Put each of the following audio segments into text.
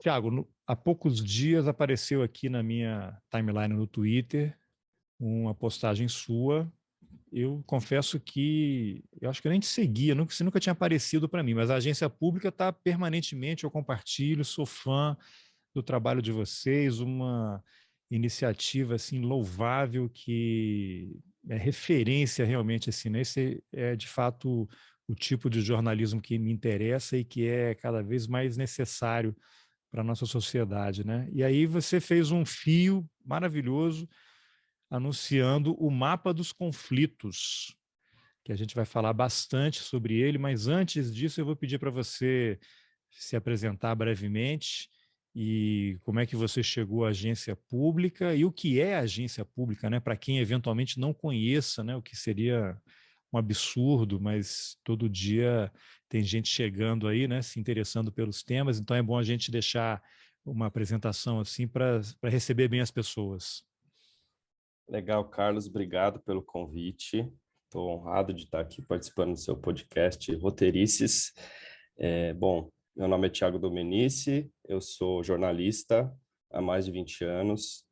Tiago, há poucos dias apareceu aqui na minha timeline no Twitter uma postagem sua. Eu confesso que eu acho que eu nem te seguia, você nunca tinha aparecido para mim, mas a agência pública está permanentemente, eu compartilho, sou fã do trabalho de vocês, uma iniciativa assim louvável que é referência realmente assim, né? Esse é de fato o tipo de jornalismo que me interessa e que é cada vez mais necessário para a nossa sociedade, né? E aí você fez um fio maravilhoso anunciando o mapa dos conflitos, que a gente vai falar bastante sobre ele, mas antes disso eu vou pedir para você se apresentar brevemente e como é que você chegou à agência pública e o que é a agência pública, né? Para quem eventualmente não conheça, né? O que seria um absurdo, mas todo dia tem gente chegando aí, né? Se interessando pelos temas, então é bom a gente deixar uma apresentação assim para receber bem as pessoas. Legal, Carlos, obrigado pelo convite. Estou honrado de estar aqui participando do seu podcast Roteirices. Bom, meu nome é Tiago Domenici, eu sou jornalista há mais de 20 anos.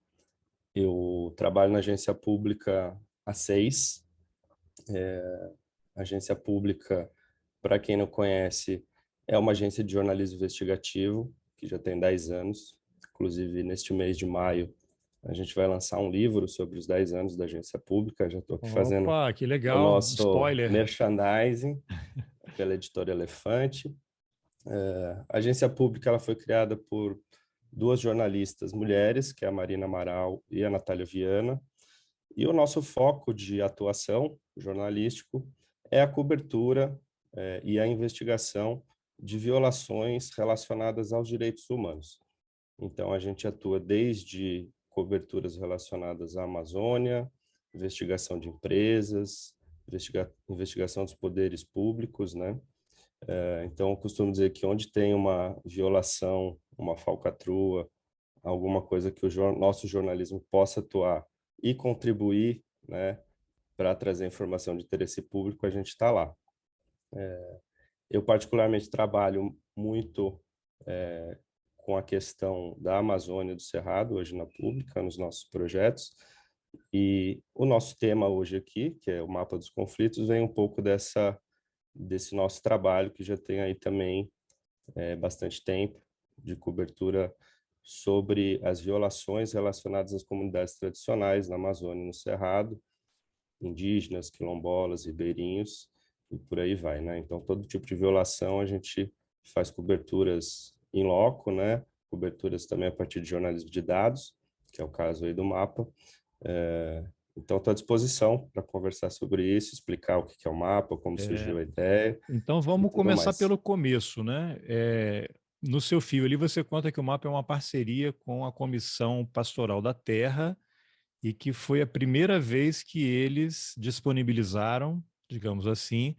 Eu trabalho na agência pública há 6. Agência pública, para quem não conhece, é uma agência de jornalismo investigativo que já tem 10 anos. Inclusive, neste mês de maio, a gente vai lançar um livro sobre os 10 anos da agência pública. Já estou aqui fazendo Opa, que o legal, nosso spoiler. merchandising pela editora Elefante. A agência pública ela foi criada por duas jornalistas mulheres, que é a Marina Amaral e a Natália Viana. E o nosso foco de atuação jornalístico é a cobertura e a investigação de violações relacionadas aos direitos humanos. Então, a gente atua desde coberturas relacionadas à Amazônia, investigação de empresas, investigação dos poderes públicos, né? Então, eu costumo dizer que onde tem uma violação, uma falcatrua, alguma coisa que o nosso jornalismo possa atuar e contribuir, né, para trazer informação de interesse público, a gente está lá. Eu, particularmente, trabalho muito com a questão da Amazônia e do Cerrado, hoje na pública, nos nossos projetos, e o nosso tema hoje aqui, que é o mapa dos conflitos, vem um pouco desse nosso trabalho, que já tem aí também bastante tempo de cobertura sobre as violações relacionadas às comunidades tradicionais na Amazônia e no Cerrado, indígenas, quilombolas, ribeirinhos, e por aí vai, né? Então, todo tipo de violação a gente faz coberturas em loco, né? Coberturas também a partir de jornalismo de dados, que é o caso aí do mapa. Então, estou à disposição para conversar sobre isso, explicar o que é o mapa, como surgiu a ideia Então e vamos tudo começar mais. pelo começo, né? No seu fio ali você conta que o mapa é uma parceria com a Comissão Pastoral da Terra e que foi a primeira vez que eles disponibilizaram, digamos assim,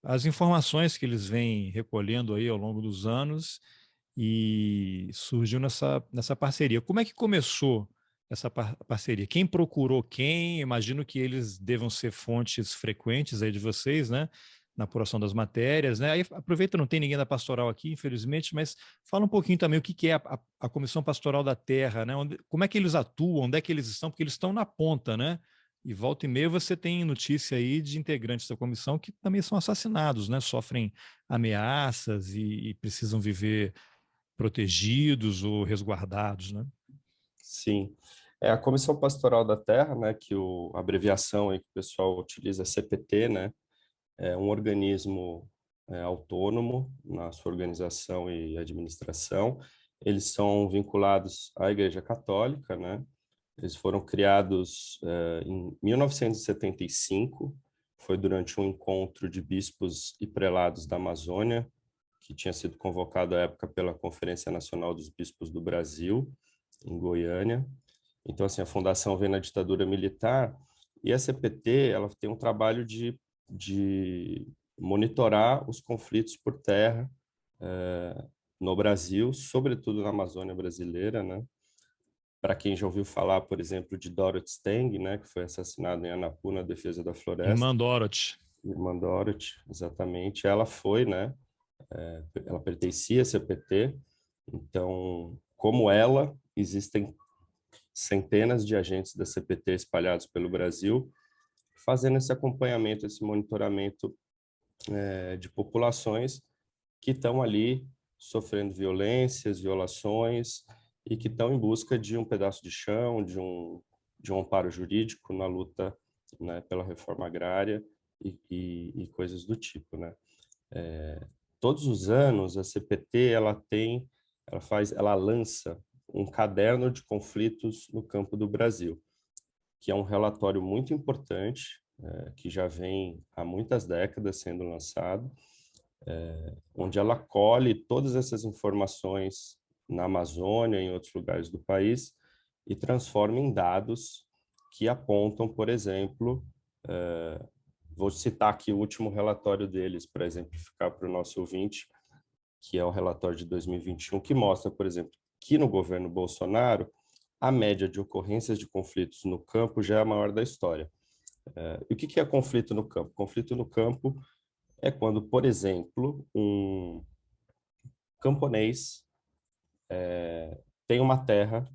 as informações que eles vêm recolhendo aí ao longo dos anos e surgiu nessa parceria. Como é que começou essa parceria? Quem procurou quem? Imagino que eles devam ser fontes frequentes aí de vocês, né? Na apuração das matérias, né? Aí aproveita, não tem ninguém da pastoral aqui, infelizmente, mas fala um pouquinho também o que é a Comissão Pastoral da Terra, né? Como é que eles atuam, onde é que eles estão, porque eles estão na ponta, né? E volta e meia você tem notícia aí de integrantes da comissão que também são assassinados, né? Sofrem ameaças e precisam viver protegidos ou resguardados, né? Sim. É a Comissão Pastoral da Terra, né, que a abreviação aí que o pessoal utiliza é CPT, né, é um organismo autônomo na sua organização e administração. Eles são vinculados à Igreja Católica, né? Eles foram criados em 1975, foi durante um encontro de bispos e prelados da Amazônia, que tinha sido convocado à época pela Conferência Nacional dos Bispos do Brasil, em Goiânia. Então, assim, a fundação vem na ditadura militar e a CPT, ela tem um trabalho de monitorar os conflitos por terra no Brasil, sobretudo na Amazônia brasileira, né? Para quem já ouviu falar, por exemplo, de Dorothy Stang, né, que foi assassinada em Anapu na defesa da floresta, Irmã Dorothy. irmã Dorothy, exatamente, ela foi, né, ela pertencia à CPT Então, como ela, existem centenas de agentes da CPT espalhados pelo Brasil, fazendo esse acompanhamento, esse monitoramento de populações que estão ali sofrendo violências, violações, e que estão em busca de um pedaço de chão, de um amparo jurídico na luta, né, pela reforma agrária e coisas do tipo, né? Todos os anos a CPT ela lança um caderno de conflitos no campo do Brasil, que é um relatório muito importante, que já vem há muitas décadas sendo lançado, onde ela colhe todas essas informações na Amazônia e em outros lugares do país e transforma em dados que apontam, por exemplo, vou citar aqui o último relatório deles para exemplificar para o nosso ouvinte, que é o relatório de 2021, que mostra, por exemplo, que no governo Bolsonaro a média de ocorrências de conflitos no campo já é a maior da história. E o que é conflito no campo? Conflito no campo é quando, por exemplo, um camponês tem uma terra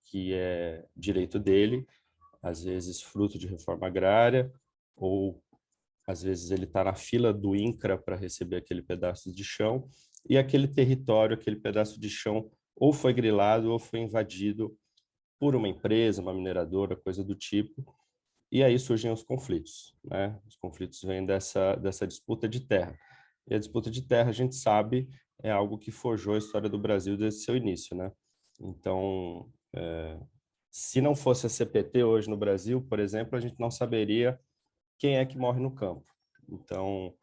que é direito dele, às vezes fruto de reforma agrária, ou às vezes ele está na fila do INCRA para receber aquele pedaço de chão, e aquele território, aquele pedaço de chão, ou foi grilado ou foi invadido por uma empresa, uma mineradora, coisa do tipo, e aí surgem os conflitos, né? Os conflitos vêm dessa disputa de terra. E a disputa de terra, a gente sabe, é algo que forjou a história do Brasil desde seu início, né? Então, se não fosse a CPT hoje no Brasil, por exemplo, a gente não saberia quem é que morre no campo. Então,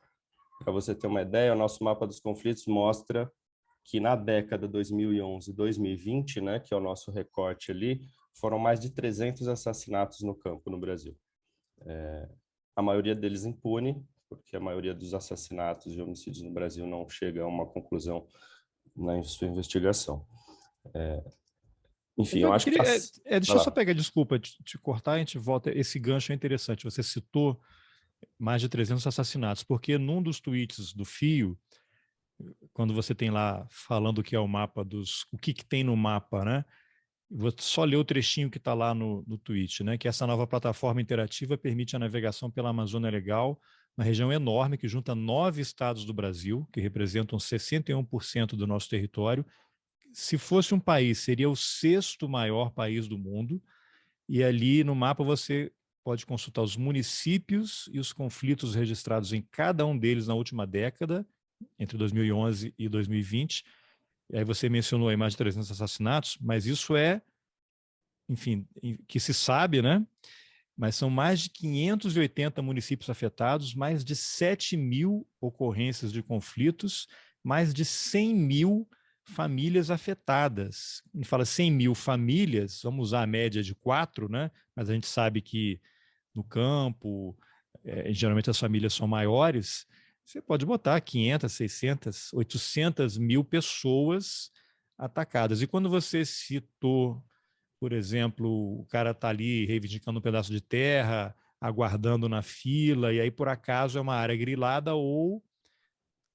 para você ter uma ideia, o nosso mapa dos conflitos mostra que na década 2011 e 2020, né, que é o nosso recorte ali, foram mais de 300 assassinatos no campo no Brasil. A maioria deles impune, porque a maioria dos assassinatos e homicídios no Brasil não chega a uma conclusão na sua investigação. Enfim, eu acho que... Deixa eu só pegar, desculpa te cortar, a gente volta. Esse gancho é interessante. Você citou mais de 300 assassinatos, porque num dos tweets do Fio, quando você tem lá falando que é o mapa o que tem no mapa, né? Vou só ler o trechinho que está lá no tweet, né? Que essa nova plataforma interativa permite a navegação pela Amazônia Legal, uma região enorme que junta 9 estados do Brasil, que representam 61% do nosso território. Se fosse um país, seria o 6º maior país do mundo, e ali no mapa você pode consultar os municípios e os conflitos registrados em cada um deles na última década, entre 2011 e 2020. E aí você mencionou aí mais de 300 assassinatos, mas isso enfim, que se sabe, né? Mas são mais de 580 municípios afetados, mais de 7.000 ocorrências de conflitos, mais de 100.000 famílias afetadas. A gente fala 100.000 famílias, vamos usar a média de 4, né? Mas a gente sabe que no campo, geralmente as famílias são maiores, você pode botar 500, 600, 800 mil pessoas atacadas. E quando você citou, por exemplo, o cara está ali reivindicando um pedaço de terra, aguardando na fila, e aí por acaso é uma área grilada ou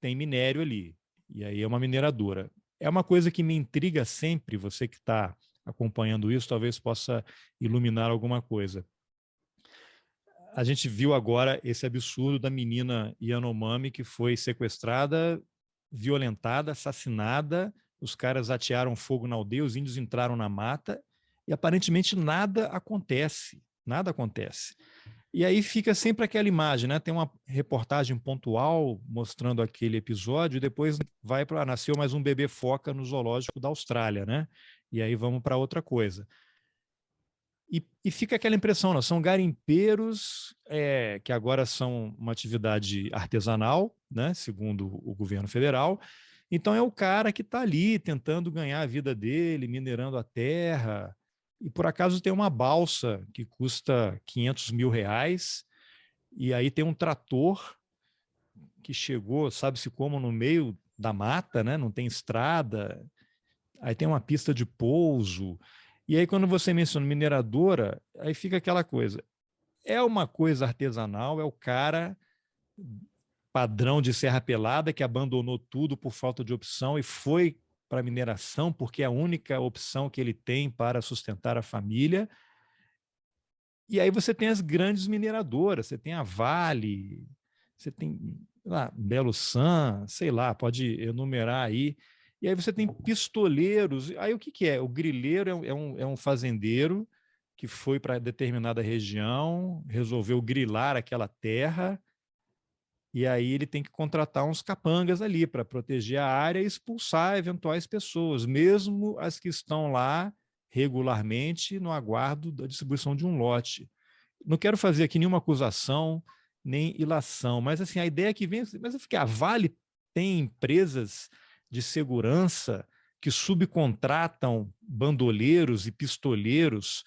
tem minério ali, e aí é uma mineradora. É uma coisa que me intriga sempre, você que está acompanhando isso, talvez possa iluminar alguma coisa. A gente viu agora esse absurdo da menina Yanomami que foi sequestrada, violentada, assassinada, os caras atearam fogo na aldeia, os índios entraram na mata e aparentemente nada acontece, nada acontece. E aí fica sempre aquela imagem, né? Tem uma reportagem pontual mostrando aquele episódio e depois vai para nasceu mais um bebê foca no zoológico da Austrália, né? E aí vamos para outra coisa. E fica aquela impressão, são garimpeiros que agora são uma atividade artesanal, né, segundo o governo federal. Então é o cara que está ali tentando ganhar a vida dele, minerando a terra, e por acaso tem uma balsa que custa 500 mil reais, e aí tem um trator que chegou, sabe-se como, no meio da mata, né, não tem estrada, aí tem uma pista de pouso. E aí, quando você menciona mineradora, aí fica aquela coisa. É uma coisa artesanal, é o cara padrão de Serra Pelada que abandonou tudo por falta de opção e foi para a mineração, porque é a única opção que ele tem para sustentar a família. E aí você tem as grandes mineradoras, você tem a Vale, você tem lá, Belo San, sei lá, pode enumerar aí. E aí você tem pistoleiros. Aí o que, que é? O grileiro é um fazendeiro que foi para determinada região, resolveu grilar aquela terra, e aí ele tem que contratar uns capangas ali para proteger a área e expulsar eventuais pessoas, mesmo as que estão lá regularmente no aguardo da distribuição de um lote. Não quero fazer aqui nenhuma acusação, nem ilação, mas assim, a ideia que vem, mas é que a Vale tem empresas de segurança que subcontratam bandoleiros e pistoleiros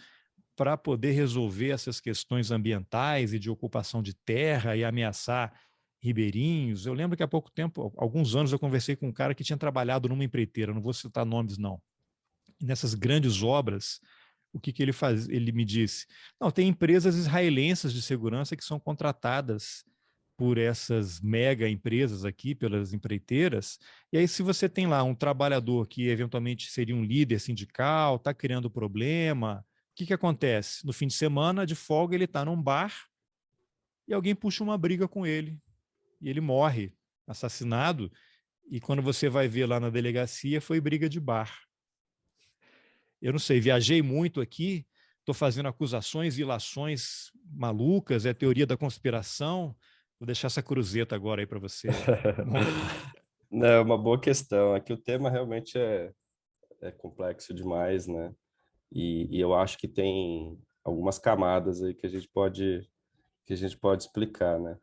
para poder resolver essas questões ambientais e de ocupação de terra e ameaçar ribeirinhos. Eu lembro que há pouco tempo, alguns anos, eu conversei com um cara que tinha trabalhado numa empreiteira, não vou citar nomes não, e nessas grandes obras, o que, que ele faz? Ele me disse: não, tem empresas israelenses de segurança que são contratadas por essas mega empresas aqui, pelas empreiteiras, e aí se você tem lá um trabalhador que eventualmente seria um líder sindical, está criando problema, o que, que acontece? No fim de semana, de folga, ele está num bar e alguém puxa uma briga com ele, e ele morre, assassinado, e quando você vai ver lá na delegacia, foi briga de bar. Eu não sei, viajei muito aqui, estou fazendo acusações e ilações malucas, é teoria da conspiração. Vou deixar essa cruzeta agora aí para você montar. Não, é uma boa questão. É que o tema realmente é complexo demais, né? E eu acho que tem algumas camadas aí que a gente pode explicar, né?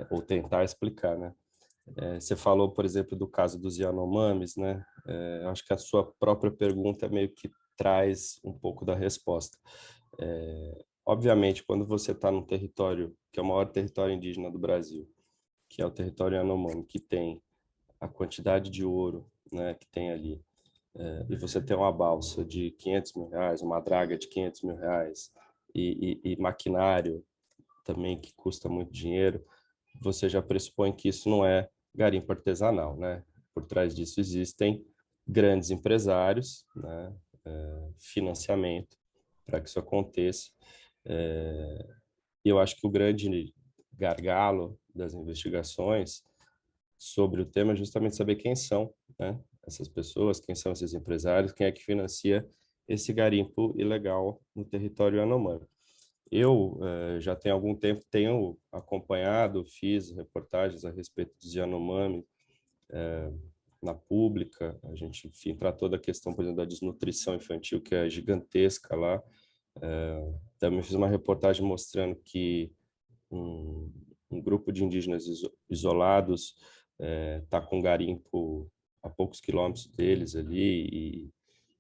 Ou tentar explicar, né? Você falou, por exemplo, do caso dos Yanomamis, né? Eu acho que a sua própria pergunta meio que traz um pouco da resposta. Obviamente, quando você está num território que é o maior território indígena do Brasil, que é o território Yanomami, que tem a quantidade de ouro, né, que tem ali, e você tem uma balsa de R$ 500 mil, uma draga de R$ 500 mil e maquinário também que custa muito dinheiro, você já pressupõe que isso não é garimpo artesanal, né? Por trás disso existem grandes empresários, né? Financiamento para que isso aconteça. E eu acho que o grande gargalo das investigações sobre o tema é justamente saber quem são, né, essas pessoas, quem são esses empresários, quem é que financia esse garimpo ilegal no território Yanomami. Eu já tenho algum tempo tenho acompanhado, fiz reportagens a respeito dos Yanomami na pública. A gente, enfim, tratou da questão, por exemplo, da desnutrição infantil, que é gigantesca lá. Também fiz uma reportagem mostrando que um grupo de indígenas isolados está com garimpo a poucos quilômetros deles ali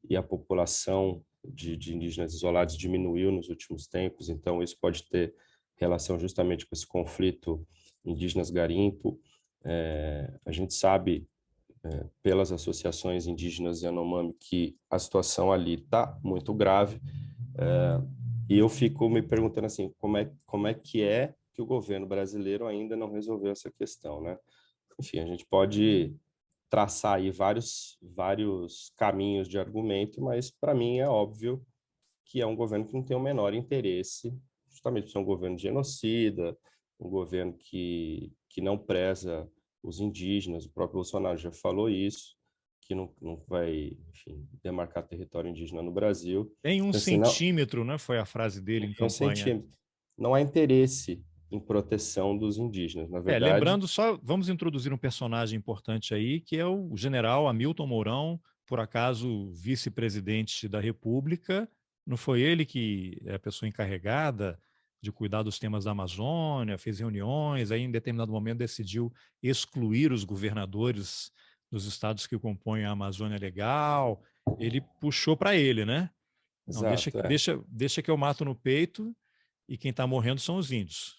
e a população de indígenas isolados diminuiu nos últimos tempos, então isso pode ter relação justamente com esse conflito indígenas-garimpo. A gente sabe, pelas associações indígenas Yanomami, que a situação ali está muito grave, e eu fico me perguntando assim, como é que o governo brasileiro ainda não resolveu essa questão, né? Enfim, a gente pode traçar aí vários caminhos de argumento, mas para mim é óbvio que é um governo que não tem o menor interesse, justamente por ser um governo genocida, um governo que não preza os indígenas. O próprio Bolsonaro já falou isso, que não vai, enfim, demarcar território indígena no Brasil. Tem um Então, assim, não, centímetro, né? Foi a frase dele em um campanha. centímetro. Não há interesse em proteção dos indígenas. Na verdade, Lembrando só, vamos introduzir um personagem importante aí, que é o general Hamilton Mourão, por acaso vice-presidente da República. Não foi ele que é a pessoa encarregada de cuidar dos temas da Amazônia, fez reuniões, aí em determinado momento decidiu excluir os governadores dos estados que compõem a Amazônia Legal. Ele puxou para ele, né? Não, exato, deixa que eu mato no peito e quem está morrendo são os índios.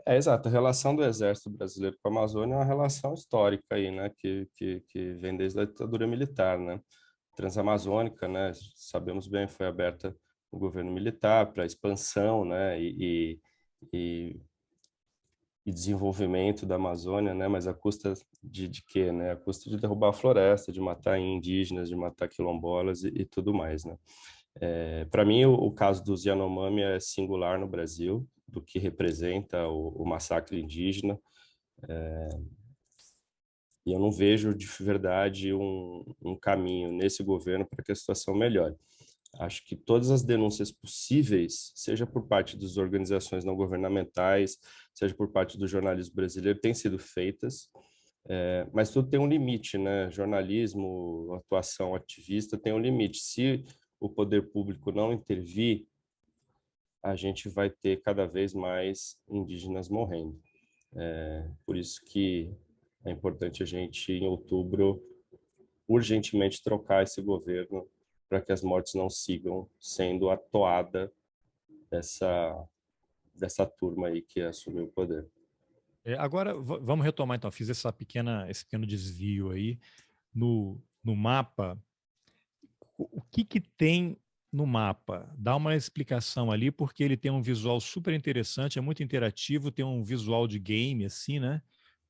exato. A relação do Exército Brasileiro com a Amazônia é uma relação histórica aí, né? Que vem desde a ditadura militar, né? Transamazônica, né? Sabemos bem, foi aberta no governo militar para expansão, né? E e desenvolvimento da Amazônia, né? Mas a custa de quê, né? A custa de derrubar a floresta, de matar indígenas, de matar quilombolas e tudo mais, né? Para mim, o caso dos Yanomami é singular no Brasil, do que representa o massacre indígena, e eu não vejo de verdade um caminho nesse governo para que a situação melhore. Acho que todas as denúncias possíveis, seja por parte das organizações não governamentais, seja por parte do jornalismo brasileiro, têm sido feitas, mas tudo tem um limite, né? Jornalismo, atuação ativista tem um limite. Se o poder público não intervir, a gente vai ter cada vez mais indígenas morrendo. Por isso que é importante a gente, em outubro, urgentemente trocar esse governo para que as mortes não sigam sendo a toada dessa turma aí que assumiu o poder. Agora, vamos retomar, então. Fiz esse pequeno desvio aí. No mapa, o que tem no mapa? Dá uma explicação ali, porque ele tem um visual super interessante, é muito interativo, tem um visual de game, assim, né?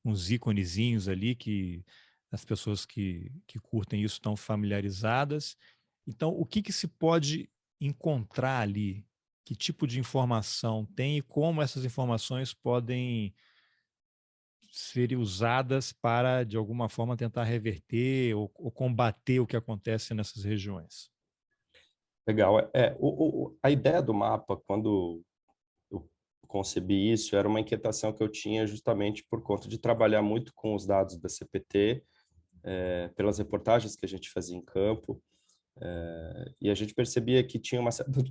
Uns íconezinhos ali que as pessoas que curtem isso estão familiarizadas. Então, o que se pode encontrar ali? Que tipo de informação tem e como essas informações podem serem usadas para, de alguma forma, tentar reverter ou combater o que acontece nessas regiões? Legal. A ideia do mapa, quando eu concebi isso, era uma inquietação que eu tinha justamente por conta de trabalhar muito com os dados da CPT, pelas reportagens que a gente fazia em campo, e a gente percebia que tinha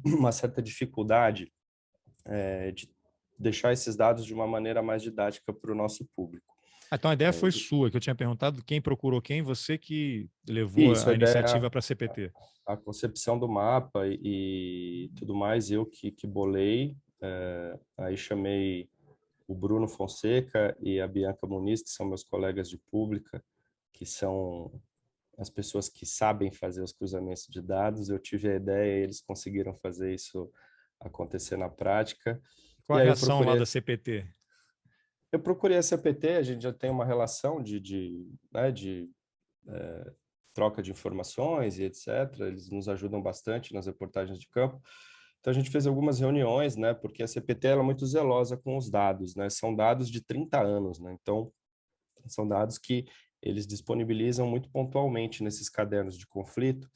uma certa dificuldade de deixar esses dados de uma maneira mais didática para o nosso público. Então a ideia foi sua, que eu tinha perguntado quem procurou quem, você que levou Isso, a iniciativa para a a, CPT. a concepção do mapa e tudo mais, eu que bolei, aí chamei o Bruno Fonseca e a Bianca Muniz, que são meus colegas de pública, que são as pessoas que sabem fazer os cruzamentos de dados. Eu tive a ideia e eles conseguiram fazer isso acontecer na prática. Qual E a aí reação lá da CPT? eu procurei a CPT, a gente já tem uma relação né, de troca de informações e etc. Eles nos ajudam bastante nas reportagens de campo. Então a gente fez algumas reuniões, né, porque a CPT ela é muito zelosa com os dados, né? São dados de 30 anos, né? Então são dados que eles disponibilizam muito pontualmente nesses cadernos de conflito,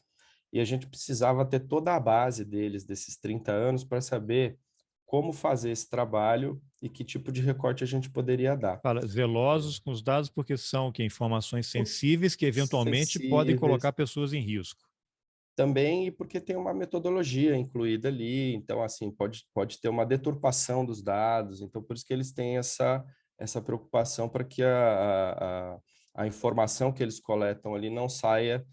e a gente precisava ter toda a base deles, desses 30 anos, para saber como fazer esse trabalho e que tipo de recorte a gente poderia dar. Fala, zelosos com os dados porque são que informações sensíveis que eventualmente podem colocar Sensíveis pessoas em risco. também, e porque tem uma metodologia incluída ali, então assim pode ter uma deturpação dos dados, então por isso que eles têm essa preocupação para que a informação que eles coletam ali não saia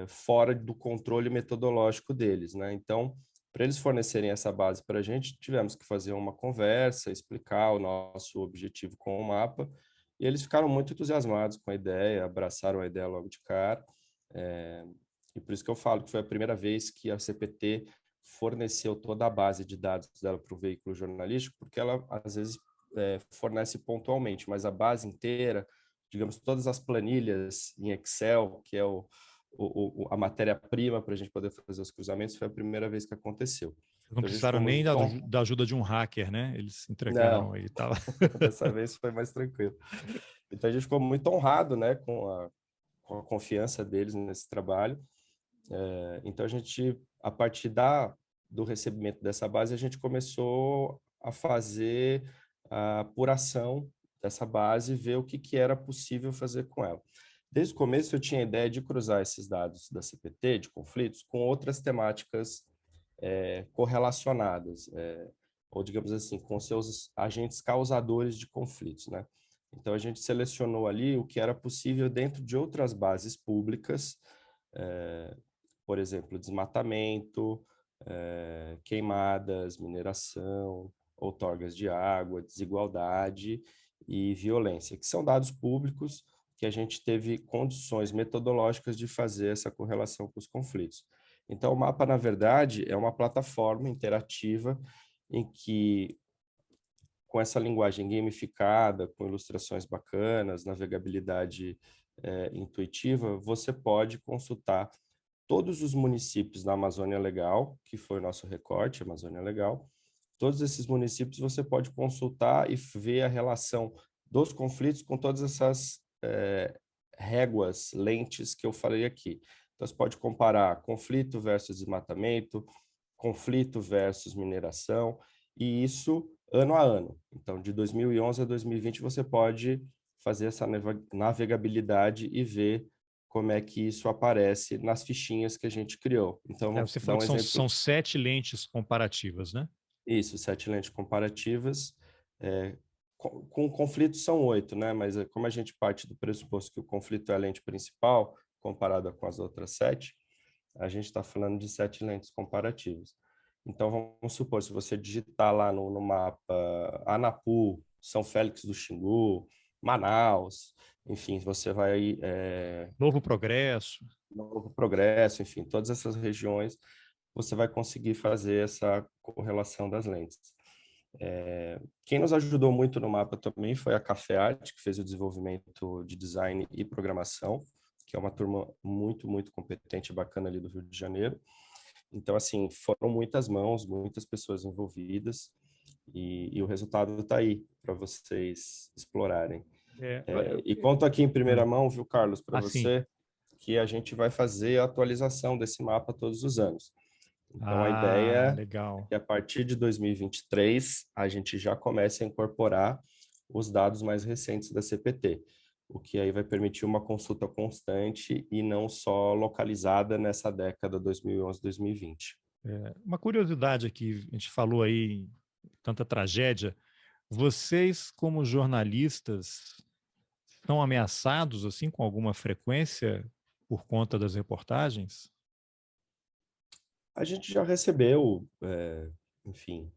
fora do controle metodológico deles, né? Então, para eles fornecerem essa base para a gente, tivemos que fazer uma conversa, explicar o nosso objetivo com o mapa, e eles ficaram muito entusiasmados com a ideia, abraçaram a ideia logo de cara. E por isso que eu falo que foi a primeira vez que a CPT forneceu toda a base de dados dela para o veículo jornalístico, porque ela, às vezes, fornece pontualmente, mas a base inteira, digamos, todas as planilhas em Excel, que é a matéria-prima para a gente poder fazer os cruzamentos, foi a primeira vez que aconteceu. Não Então a gente precisaram ficou nem muito... da ajuda de um hacker, né? Eles entregaram Não, aí e tal. dessa vez foi mais tranquilo. Então a gente ficou muito honrado, né, com a confiança deles nesse trabalho. Então a gente, a partir do recebimento dessa base, a gente começou a fazer a apuração dessa base e ver o que era possível fazer com ela. Desde o começo eu tinha a ideia de cruzar esses dados da CPT, de conflitos, com outras temáticas correlacionadas, ou digamos assim, com seus agentes causadores de conflitos, né? Então a gente selecionou ali o que era possível dentro de outras bases públicas, por exemplo, desmatamento, queimadas, mineração, outorgas de água, desigualdade e violência, que são dados públicos que a gente teve condições metodológicas de fazer essa correlação com os conflitos. Então, o mapa, na verdade, é uma plataforma interativa em que, com essa linguagem gamificada, com ilustrações bacanas, navegabilidade intuitiva, você pode consultar todos os municípios da Amazônia Legal, que foi o nosso recorte, Amazônia Legal. Todos esses municípios você pode consultar e ver a relação dos conflitos com todas essas réguas, lentes que eu falei aqui. Então, você pode comparar conflito versus desmatamento, conflito versus mineração, e isso ano a ano. Então, de 2011 a 2020, você pode fazer essa navegabilidade e ver como é que isso aparece nas fichinhas que a gente criou. Então, vou Você dar falou um que exemplo. são 7 lentes comparativas, né? Isso, 7 lentes comparativas. Com conflitos são 8, né? Mas como a gente parte do pressuposto que o conflito é a lente principal, comparada com as outras 7, a gente está falando de 7 lentes comparativas. Então, vamos supor, se você digitar lá no mapa Anapu, São Félix do Xingu, Manaus, enfim, você vai... Novo Progresso. Novo Progresso, enfim, todas essas regiões, você vai conseguir fazer essa correlação das lentes. Quem nos ajudou muito no mapa também foi a Café Arte, que fez o desenvolvimento de design e programação, que é uma turma muito, muito competente e bacana ali do Rio de Janeiro. Então, assim, foram muitas mãos, muitas pessoas envolvidas, e o resultado está aí para vocês explorarem. E conto aqui em primeira mão, viu, Carlos, para você, que a gente vai fazer a atualização desse mapa todos os anos. Então, a ideia legal. é que a partir de 2023, a gente já comece a incorporar os dados mais recentes da CPT, o que aí vai permitir uma consulta constante e não só localizada nessa década 2011-2020. Uma curiosidade aqui, a gente falou aí, tanta tragédia. Vocês, como jornalistas, estão ameaçados assim com alguma frequência por conta das reportagens? A gente já recebeu, enfim,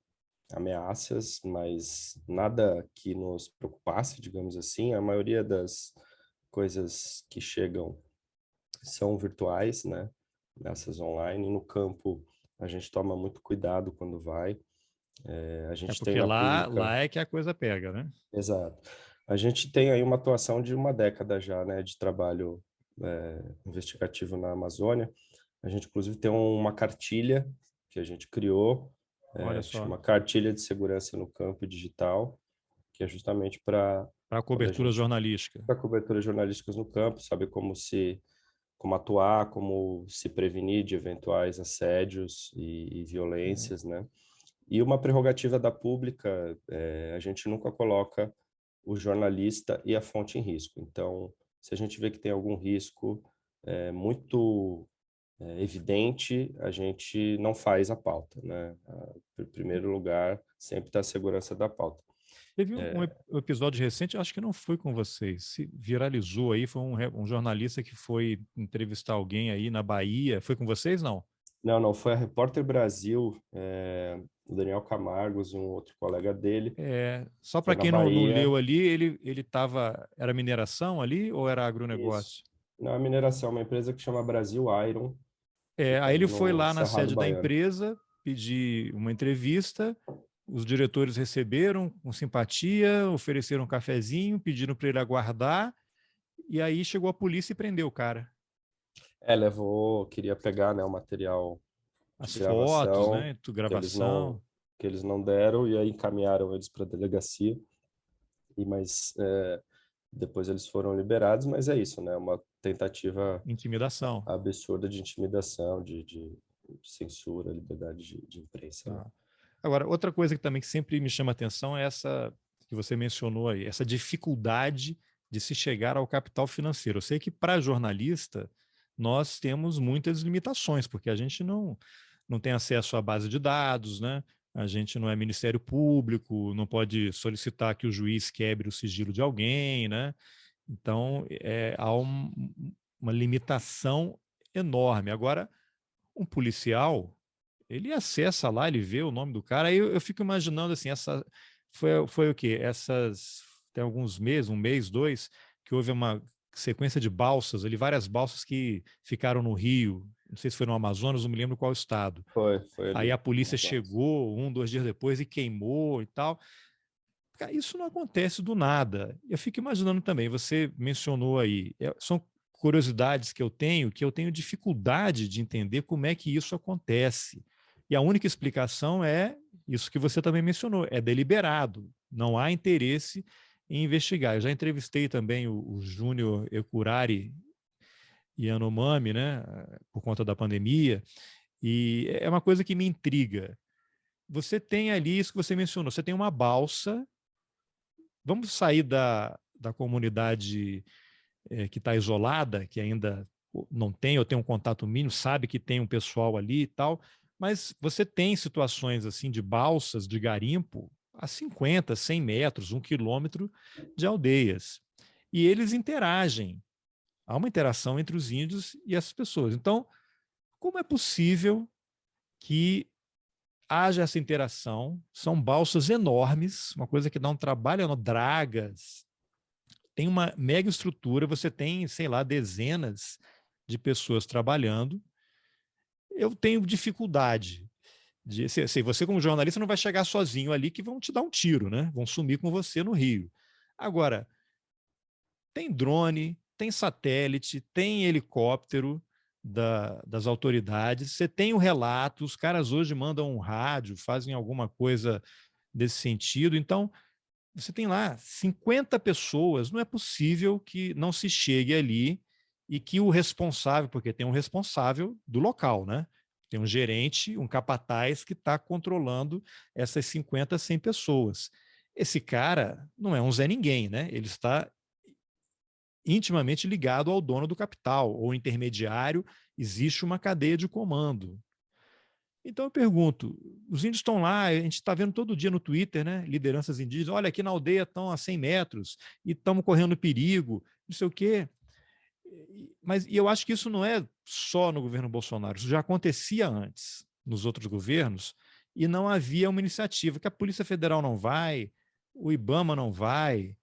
ameaças, mas nada que nos preocupasse, digamos assim. A maioria das coisas que chegam são virtuais, né? Nessas online. No campo, a gente toma muito cuidado quando vai. A gente tem Porque na lá pública... é que a coisa pega, né? Exato. A gente tem aí uma atuação de uma década já, né? De trabalho investigativo na Amazônia. A gente, inclusive, tem uma cartilha que a gente criou, Olha que só. chama Cartilha de Segurança no Campo Digital, que é justamente para a cobertura jornalística. Para coberturas jornalísticas no campo, saber como atuar, como se prevenir de eventuais assédios e violências, né? E uma prerrogativa da pública, a gente nunca coloca o jornalista e a fonte em risco. Então, se a gente vê que tem algum risco muito evidente, a gente não faz a pauta, né? Em primeiro lugar, sempre está a segurança da pauta. Teve um episódio recente, acho que não foi com vocês, se viralizou aí, foi um jornalista que foi entrevistar alguém aí na Bahia. Foi com vocês, não? Não, foi a Repórter Brasil, o Daniel Camargos e um outro colega dele. Só para quem não leu ali, ele tava, era mineração ali ou era agronegócio? Isso. Não, a mineração, uma empresa que chama Brasil Iron. Aí ele foi lá na Cerrado sede da Baiano. empresa pedir uma entrevista, os diretores receberam com simpatia, ofereceram um cafezinho, pediram para ele aguardar, e aí chegou a polícia e prendeu o cara. Queria pegar, né, o material As de fotos, gravação, né? Gravação. que eles não deram, e aí encaminharam eles para a delegacia. Mas depois eles foram liberados, mas é isso, né? Uma tentativa Intimidação. absurda de intimidação, de censura, liberdade de imprensa. Né? Agora, outra coisa que também sempre me chama a atenção é essa que você mencionou aí, essa dificuldade de se chegar ao capital financeiro. Eu sei que para jornalista nós temos muitas limitações, porque a gente não tem acesso à base de dados, né? A gente não é Ministério Público, não pode solicitar que o juiz quebre o sigilo de alguém, né? Então, há uma limitação enorme. Agora, um policial, ele acessa lá, ele vê o nome do cara, aí eu fico imaginando assim, foi o quê? Tem alguns meses, um mês, 2, que houve uma sequência de balsas, ali, várias balsas que ficaram no Rio, não sei se foi no Amazonas, não me lembro qual estado. Foi ali. Aí a polícia chegou 1, 2 dias depois e queimou e tal. Cara, isso não acontece do nada. Eu fico imaginando também, você mencionou aí, são curiosidades que eu tenho dificuldade de entender como é que isso acontece. E a única explicação é isso que você também mencionou, é deliberado, não há interesse em investigar. Eu já entrevistei também o Júnior Ecurari Yanomami, né, por conta da pandemia, e é uma coisa que me intriga. Você tem ali isso que você mencionou, você tem uma balsa. Vamos sair da comunidade que está isolada, que ainda não tem ou tem um contato mínimo, sabe que tem um pessoal ali e tal, mas você tem situações assim de balsas, de garimpo, a 50, 100 metros, 1 quilômetro de aldeias. E eles interagem. Há uma interação entre os índios e essas pessoas. Então, como é possível que haja essa interação? São balsas enormes, uma coisa que dá um trabalho, dragas, tem uma mega estrutura, você tem, sei lá, dezenas de pessoas trabalhando. Eu tenho dificuldade de, sei, você como jornalista não vai chegar sozinho ali que vão te dar um tiro, né? Vão sumir com você no Rio. Agora, tem drone, tem satélite, tem helicóptero das autoridades, você tem o relato, os caras hoje mandam um rádio, fazem alguma coisa desse sentido. Então, você tem lá 50 pessoas, não é possível que não se chegue ali e que o responsável, porque tem um responsável do local, né? Tem um gerente, um capataz que está controlando essas 50, 100 pessoas. Esse cara não é um Zé Ninguém, né? Ele está intimamente ligado ao dono do capital, ou intermediário, existe uma cadeia de comando. Então eu pergunto, os índios estão lá, a gente está vendo todo dia no Twitter, né? Lideranças indígenas, olha, aqui na aldeia estão a 100 metros e estamos correndo perigo, não sei o quê. Mas e eu acho que isso não é só no governo Bolsonaro, isso já acontecia antes, nos outros governos, e não havia uma iniciativa, que a Polícia Federal não vai, o IBAMA não vai,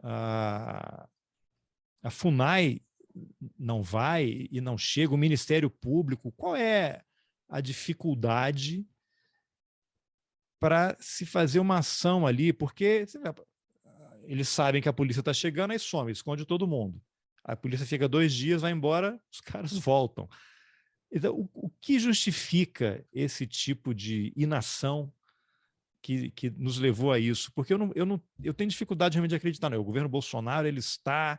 a FUNAI não vai e não chega, o Ministério Público. Qual é a dificuldade para se fazer uma ação ali? Porque eles sabem que a polícia está chegando, aí some, esconde todo mundo. A polícia fica 2 dias, vai embora, os caras voltam. Então, o que justifica esse tipo de inação que nos levou a isso? Porque eu tenho dificuldade realmente de acreditar. Não. O governo Bolsonaro ele está.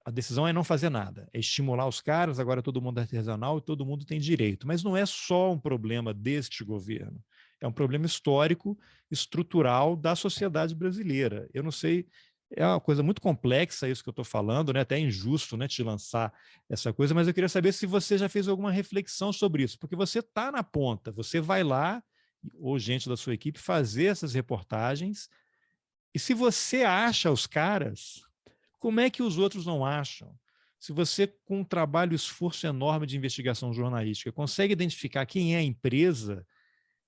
A decisão é não fazer nada, é estimular os caras, agora todo mundo é artesanal e todo mundo tem direito. Mas não é só um problema deste governo, é um problema histórico, estrutural da sociedade brasileira. Eu não sei, é uma coisa muito complexa isso que eu estou falando, né? Até é injusto, né, te lançar essa coisa, mas eu queria saber se você já fez alguma reflexão sobre isso, porque você está na ponta, você vai lá, ou gente da sua equipe, fazer essas reportagens, e se você acha os caras, como é que os outros não acham? Se você, com um trabalho e esforço enorme de investigação jornalística, consegue identificar quem é a empresa,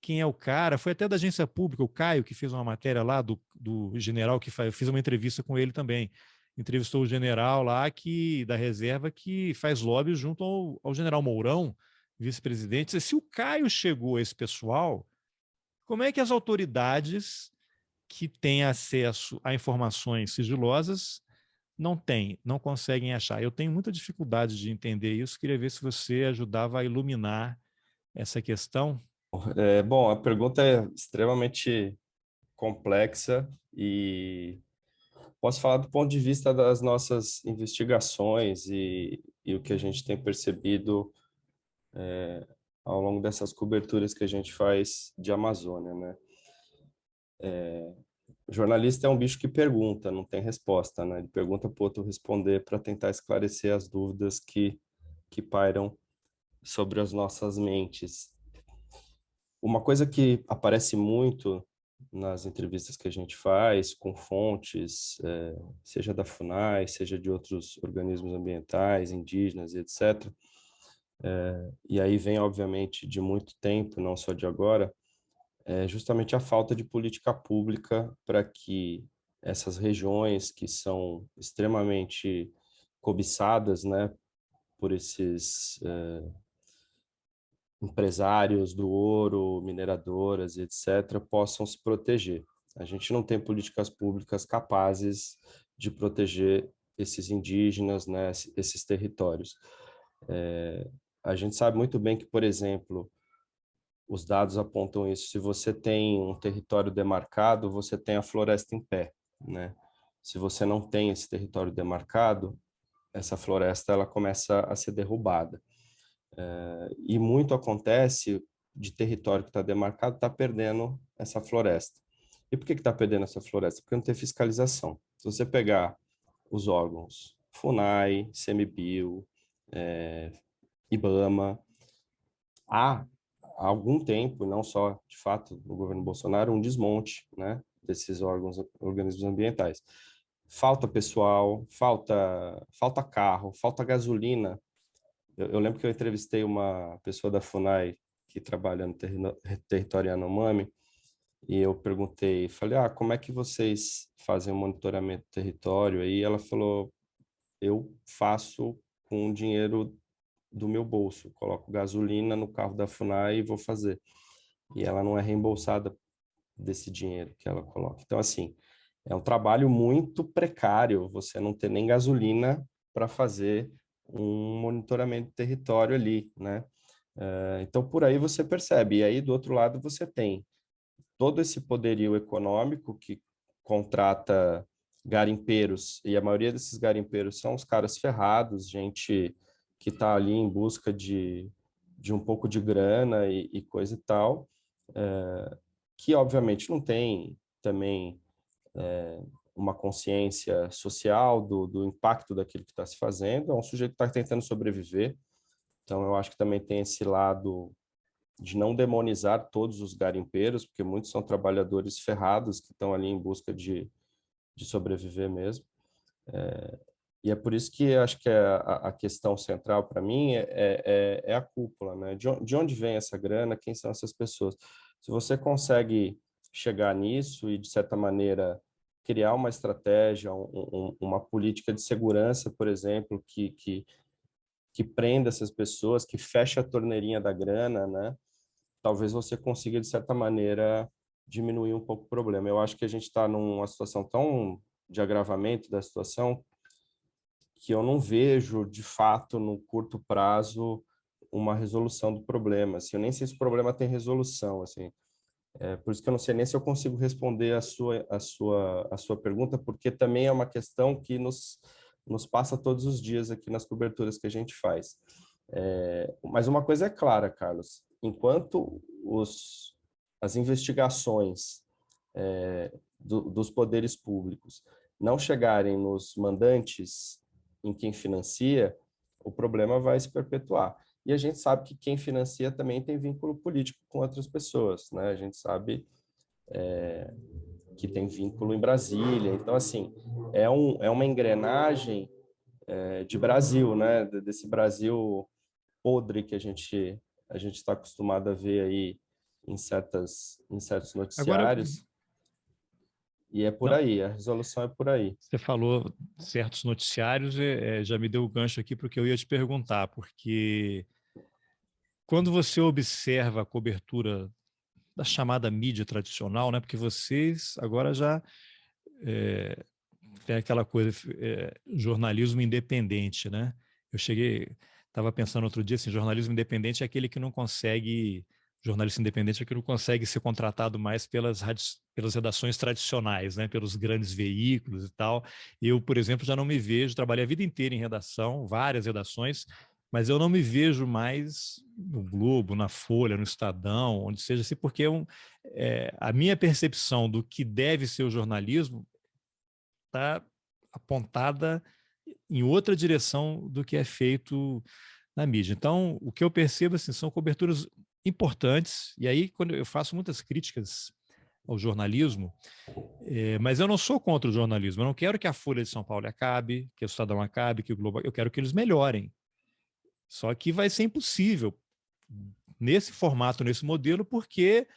quem é o cara, foi até da agência pública, o Caio, que fez uma matéria lá do general, eu fiz uma entrevista com ele também. Entrevistou o general lá da reserva que faz lobby junto ao general Mourão, vice-presidente. Se o Caio chegou a esse pessoal, como é que as autoridades que têm acesso a informações sigilosas não conseguem achar? Eu tenho muita dificuldade de entender isso, queria ver se você ajudava a iluminar essa questão. Bom, a pergunta é extremamente complexa e posso falar do ponto de vista das nossas investigações e o que a gente tem percebido ao longo dessas coberturas que a gente faz de Amazônia, né? O jornalista é um bicho que pergunta, não tem resposta, né? Ele pergunta para o outro responder para tentar esclarecer as dúvidas que pairam sobre as nossas mentes. Uma coisa que aparece muito nas entrevistas que a gente faz com fontes, seja da FUNAI, seja de outros organismos ambientais, indígenas, etc. E aí vem, obviamente, de muito tempo, não só de agora, é justamente a falta de política pública para que essas regiões que são extremamente cobiçadas, né, por esses empresários do ouro, mineradoras, etc., possam se proteger. A gente não tem políticas públicas capazes de proteger esses indígenas, né, esses territórios. A gente sabe muito bem que, por exemplo, os dados apontam isso. Se você tem um território demarcado, você tem a floresta em pé, né? Se você não tem esse território demarcado, essa floresta ela começa a ser derrubada. E muito acontece de território que está demarcado está perdendo essa floresta. E por que está perdendo essa floresta? Porque não tem fiscalização. Se você pegar os órgãos FUNAI, CMBio, IBAMA, há algum tempo, não só de fato no governo Bolsonaro, um desmonte, né, desses organismos ambientais. Falta pessoal, falta carro, falta gasolina. Eu lembro que eu entrevistei uma pessoa da FUNAI que trabalha no território Yanomami e eu perguntei, falei, como é que vocês fazem o monitoramento do território? Aí ela falou, eu faço com o dinheiro do meu bolso, coloco gasolina no carro da FUNAI e vou fazer. E ela não é reembolsada desse dinheiro que ela coloca. Então, assim, é um trabalho muito precário, você não ter nem gasolina para fazer um monitoramento de território ali, né? Então, por aí você percebe. E aí, do outro lado, você tem todo esse poderio econômico que contrata garimpeiros, e a maioria desses garimpeiros são os caras ferrados, gente que está ali em busca de um pouco de grana e coisa e tal, que obviamente não tem também uma consciência social do impacto daquilo que está se fazendo, é um sujeito que está tentando sobreviver, então eu acho que também tem esse lado de não demonizar todos os garimpeiros, porque muitos são trabalhadores ferrados que estão ali em busca de sobreviver mesmo. E é por isso que acho que a questão central para mim é a cúpula, né? De onde vem essa grana, quem são essas pessoas? Se você consegue chegar nisso e, de certa maneira, criar uma estratégia, uma política de segurança, por exemplo, que prenda essas pessoas, que feche a torneirinha da grana, né? Talvez você consiga, de certa maneira, diminuir um pouco o problema. Eu acho que a gente está numa situação tão de agravamento da situação que eu não vejo, de fato, no curto prazo, uma resolução do problema. Assim, eu nem sei se o problema tem resolução. Assim. Por isso que eu não sei nem se eu consigo responder a sua pergunta, porque também é uma questão que nos passa todos os dias aqui nas coberturas que a gente faz. Mas uma coisa é clara, Carlos, enquanto as investigações dos poderes públicos não chegarem nos mandantes em quem financia, o problema vai se perpetuar. E a gente sabe que quem financia também tem vínculo político com outras pessoas, né? A gente sabe que tem vínculo em Brasília. Então, assim, é uma engrenagem de Brasil, né? Desse Brasil podre que a gente está acostumado a ver aí em certos Agora, noticiários. E é por não, aí, a resolução é por aí. você falou certos noticiários, já me deu o gancho aqui para o que eu ia te perguntar, porque quando você observa a cobertura da chamada mídia tradicional, né, porque vocês agora já tem aquela coisa, jornalismo independente, né? Eu estava pensando outro dia, assim, jornalismo independente é aquele que não consegue, jornalista independente é aquele que não consegue ser contratado mais pelas redações tradicionais, né? Pelos grandes veículos e tal. Eu, por exemplo, já não me vejo, trabalhei a vida inteira em redação, várias redações, mas eu não me vejo mais no Globo, na Folha, no Estadão, onde seja assim, porque a minha percepção do que deve ser o jornalismo está apontada em outra direção do que é feito na mídia. Então, o que eu percebo assim, são coberturas importantes, e aí quando eu faço muitas críticas ao jornalismo, mas eu não sou contra o jornalismo, eu não quero que a Folha de São Paulo acabe, que o Estadão acabe, que o Globo, eu quero que eles melhorem. Só que vai ser impossível nesse formato, nesse modelo, porque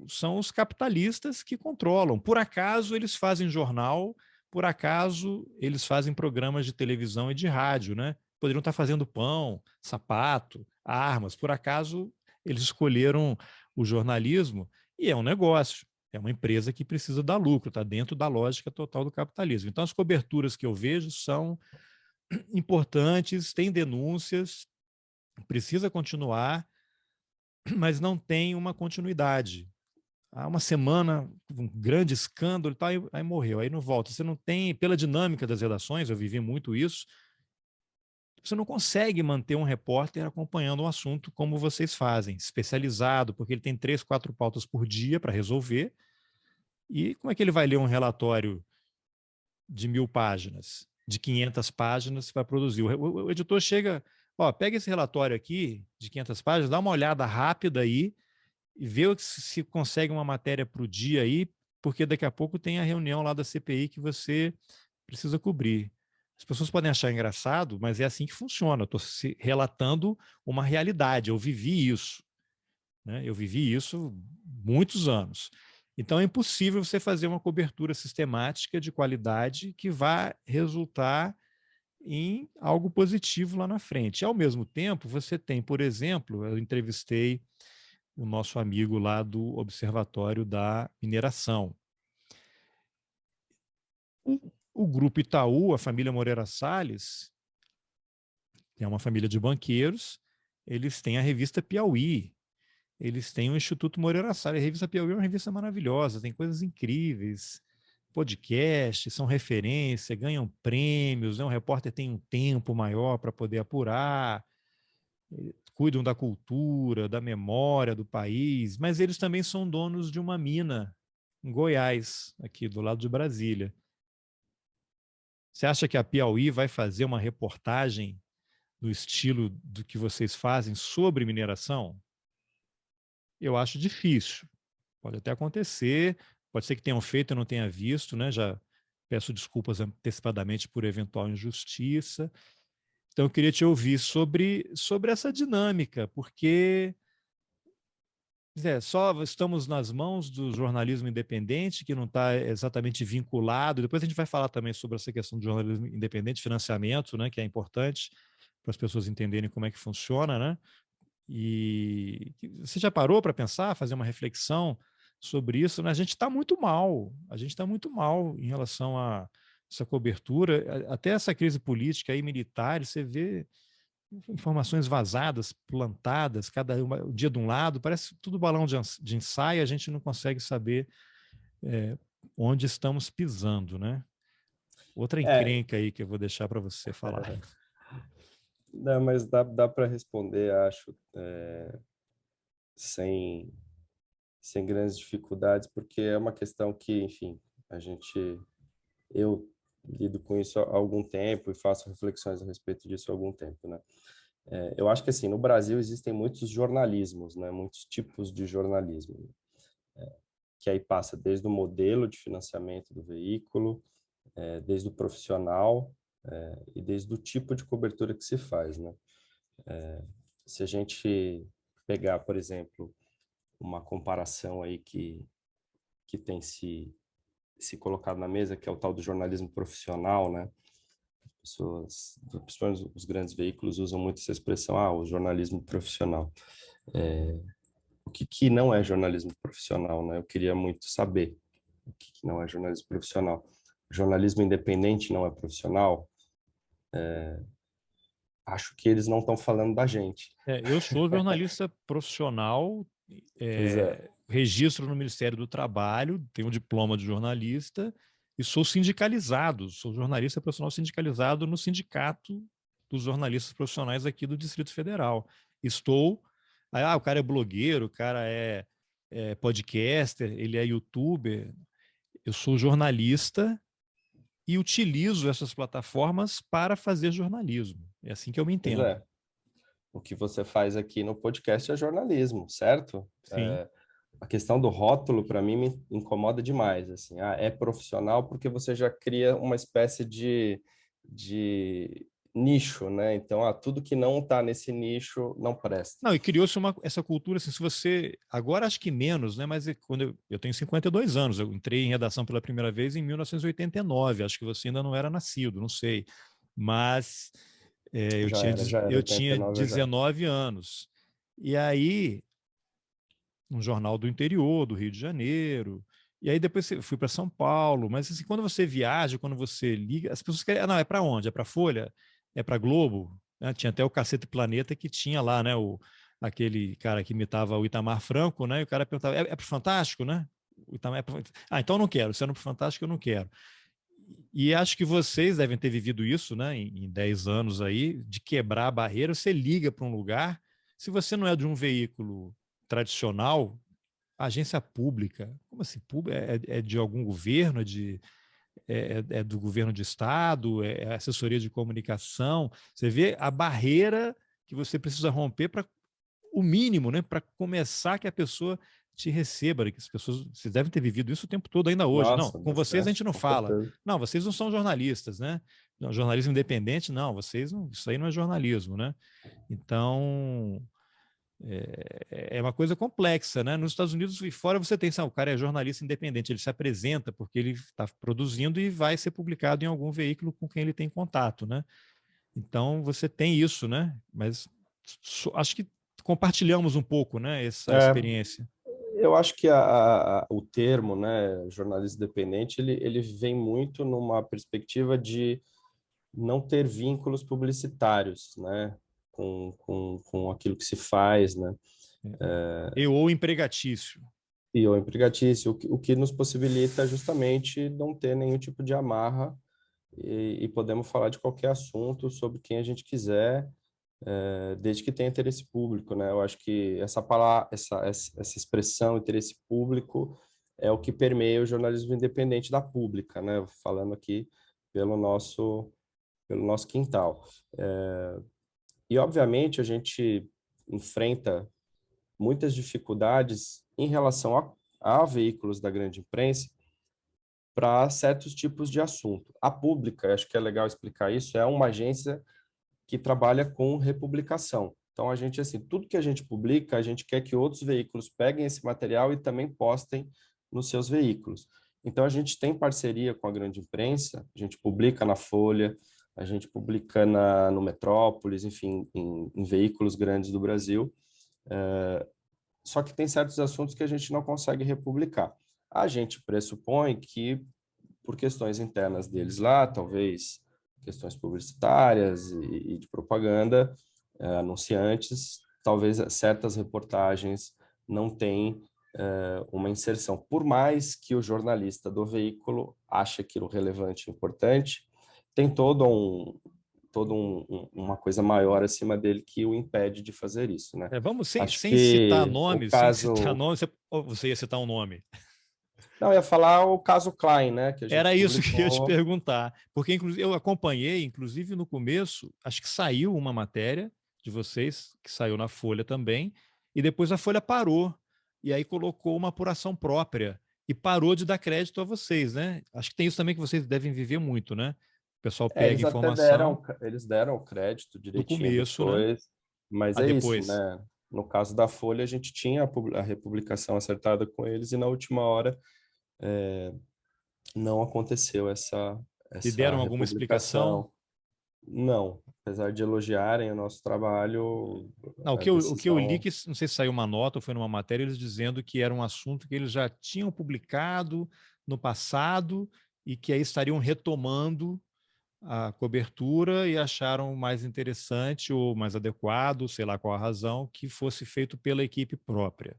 são os capitalistas que controlam. Por acaso eles fazem jornal, por acaso eles fazem programas de televisão e de rádio, né? Poderiam estar fazendo pão, sapato, armas. Por acaso eles escolheram o jornalismo e é um negócio. É uma empresa que precisa dar lucro, está dentro da lógica total do capitalismo. Então, as coberturas que eu vejo são importantes, tem denúncias, precisa continuar, mas não tem uma continuidade. Há uma semana, um grande escândalo e tal, aí morreu, aí não volta. Você não tem, pela dinâmica das redações, eu vivi muito isso, você não consegue manter um repórter acompanhando um assunto como vocês fazem, especializado, porque ele tem 3, 4 pautas por dia para resolver. E como é que ele vai ler um relatório de 1.000 páginas, de 500 páginas para produzir? O editor chega, ó, pega esse relatório aqui de 500 páginas, dá uma olhada rápida aí e vê se consegue uma matéria para o dia aí, porque daqui a pouco tem a reunião lá da CPI que você precisa cobrir. As pessoas podem achar engraçado, mas é assim que funciona. Eu estou relatando uma realidade, eu vivi isso. Né? Eu vivi isso muitos anos. Então é impossível você fazer uma cobertura sistemática de qualidade que vá resultar em algo positivo lá na frente. Ao mesmo tempo, você tem, por exemplo, eu entrevistei o nosso amigo lá do Observatório da Mineração. O Grupo Itaú, a família Moreira Salles, é uma família de banqueiros, eles têm a revista Piauí, eles têm o Instituto Moreira Salles. A revista Piauí é uma revista maravilhosa, tem coisas incríveis, podcasts, são referência, ganham prêmios, né? O repórter tem um tempo maior para poder apurar, cuidam da cultura, da memória do país, mas eles também são donos de uma mina em Goiás, aqui do lado de Brasília. Você acha que a Piauí vai fazer uma reportagem no estilo do que vocês fazem sobre mineração? Eu acho difícil. Pode até acontecer, pode ser que tenham feito e eu não tenha visto, né? Já peço desculpas antecipadamente por eventual injustiça. Então, eu queria te ouvir sobre essa dinâmica, porque só estamos nas mãos do jornalismo independente, que não está exatamente vinculado. Depois a gente vai falar também sobre essa questão do jornalismo independente, financiamento, né, que é importante para as pessoas entenderem como é que funciona, né? E você já parou para pensar, fazer uma reflexão sobre isso? Né? A gente está muito mal em relação a essa cobertura, até essa crise política e militar, você vê informações vazadas, plantadas, cada um dia de um lado, parece tudo balão de ensaio, a gente não consegue saber onde estamos pisando, né? Outra É, encrenca aí que eu vou deixar para você falar. não, mas dá para responder, acho, sem, sem grandes dificuldades, porque é uma questão que, enfim, eu lido com isso há algum tempo e faço reflexões a respeito disso há algum tempo, né? Eu acho que, assim, no Brasil existem muitos jornalismos, né? Muitos tipos de jornalismo, que aí passa desde o modelo de financiamento do veículo, desde o profissional e desde o tipo de cobertura que se faz, né? Se a gente pegar, por exemplo, uma comparação aí que tem se colocado na mesa, que é o tal do jornalismo profissional, né? Pessoas, principalmente os grandes veículos, usam muito essa expressão, o jornalismo profissional. O que não é jornalismo profissional, né? Eu queria muito saber o que não é jornalismo profissional. Jornalismo independente não é profissional? Acho que eles não estão falando da gente. Eu sou jornalista profissional, Pois é, registro no Ministério do Trabalho, tenho um diploma de jornalista e sou sindicalizado, sou jornalista profissional sindicalizado no Sindicato dos Jornalistas Profissionais aqui do Distrito Federal. Estou. O cara é blogueiro, o cara é podcaster, ele é youtuber. Eu sou jornalista e utilizo essas plataformas para fazer jornalismo. É assim que eu me pois entendo. é. O que você faz aqui no podcast é jornalismo, certo? Sim. A questão do rótulo, para mim, me incomoda demais. Assim, é profissional porque você já cria uma espécie de nicho, né? Então, tudo que não está nesse nicho não presta. Não, e criou-se essa cultura, assim, se você, agora acho que menos, né, mas quando eu tenho 52 anos, eu entrei em redação pela primeira vez em 1989, acho que você ainda não era nascido, não sei, mas Já era, eu tinha 89 já. 19 anos, e aí, um jornal do interior, do Rio de Janeiro, E aí depois eu fui para São Paulo, mas assim, quando você viaja, quando você liga, as pessoas querem, ah, não, é para onde? É para Folha? É para Globo? Né? Tinha até o Cacete Planeta que tinha lá, né, aquele cara que imitava o Itamar Franco, né? E o cara perguntava, é para o Fantástico, né? O Itamar ah, então eu não quero, se é no Fantástico eu não quero. E acho que vocês devem ter vivido isso, né, em 10 anos aí, de quebrar a barreira. Você liga para um lugar, se você não é de um veículo tradicional, agência pública, como assim? É de algum governo, é do governo de estado, é assessoria de comunicação. Você vê a barreira que você precisa romper para o mínimo, né? Para começar que a pessoa te receba, que as pessoas, vocês devem ter vivido isso o tempo todo ainda hoje. Não, Nossa, com vocês a bastante, gente não com fala. certeza. Não, vocês não são jornalistas, né? Não, jornalismo independente, não, vocês não, isso aí não é jornalismo, né? Então, é uma coisa complexa, né? Nos Estados Unidos e fora você tem, sabe, o cara é jornalista independente, ele se apresenta porque ele está produzindo e vai ser publicado em algum veículo com quem ele tem contato, né? Então você tem isso, né? Mas acho que compartilhamos um pouco, né? Essa É, experiência. eu acho que o termo, né, jornalismo independente, ele vem muito numa perspectiva de não ter vínculos publicitários, né, com aquilo que se faz, né, E ou empregatício. e o empregatício, o que nos possibilita justamente não ter nenhum tipo de amarra e podemos falar de qualquer assunto sobre quem a gente quiser, desde que tenha interesse público, né? Eu acho que essa palavra, essa expressão interesse público é o que permeia o jornalismo independente da pública, né? Falando aqui pelo nosso quintal. E obviamente a gente enfrenta muitas dificuldades em relação a veículos da grande imprensa para certos tipos de assunto. A pública, acho que é legal explicar isso, é uma agência que trabalha com republicação. Então, a gente, assim, tudo que a gente publica, a gente quer que outros veículos peguem esse material e também postem nos seus veículos. Então, a gente tem parceria com a grande imprensa, a gente publica na Folha, a gente publica no Metrópolis, enfim, em veículos grandes do Brasil. Só que tem certos assuntos que a gente não consegue republicar. A gente pressupõe que, por questões internas deles lá, talvez questões publicitárias e de propaganda, anunciantes, talvez certas reportagens não tenham uma inserção. Por mais que o jornalista do veículo ache aquilo relevante e importante, tem uma coisa maior acima dele que o impede de fazer isso, né? Vamos Acho sem citar que o nomes, sem citar caso... nomes, você ia citar um nome. Não, eu ia falar o caso Klein, né? Que a gente Era isso que eu ia te publicou. perguntar, porque inclusive, eu acompanhei, inclusive no começo, acho que saiu uma matéria de vocês, que saiu na Folha também, e depois a Folha parou, e aí colocou uma apuração própria, e parou de dar crédito a vocês, né? Acho que tem isso também que vocês devem viver muito, né? O pessoal pega Eles até deram, informação eles deram o crédito no direitinho começo, né? depois, mas A é isso, depois. né? No caso da Folha, a gente tinha a republicação acertada com eles e na última hora não aconteceu E essa deram alguma explicação? republicação. Não, apesar de elogiarem o nosso trabalho, Não, a o que eu li, decisão que não sei se saiu uma nota ou foi numa matéria, eles dizendo que era um assunto que eles já tinham publicado no passado e que aí estariam retomando a cobertura e acharam mais interessante ou mais adequado, sei lá qual a razão, que fosse feito pela equipe própria.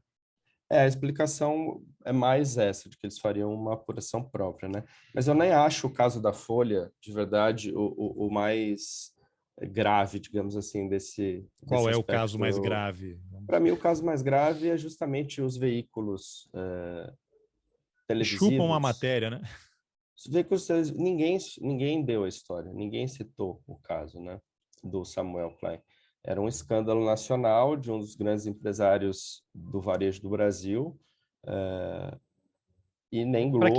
a explicação é mais essa, de que eles fariam uma apuração própria, né? Mas eu nem acho o caso da Folha, de verdade, o mais grave, digamos assim, desse Qual é o caso mais aspecto. grave? Para mim, o caso mais grave é justamente os veículos Chupam a televisivos. matéria, né? Os veículos televisivos, ninguém deu a história, ninguém citou o caso, né, do Samuel Klein. Era um escândalo nacional de um dos grandes empresários do varejo do Brasil, e nem Globo, nem Para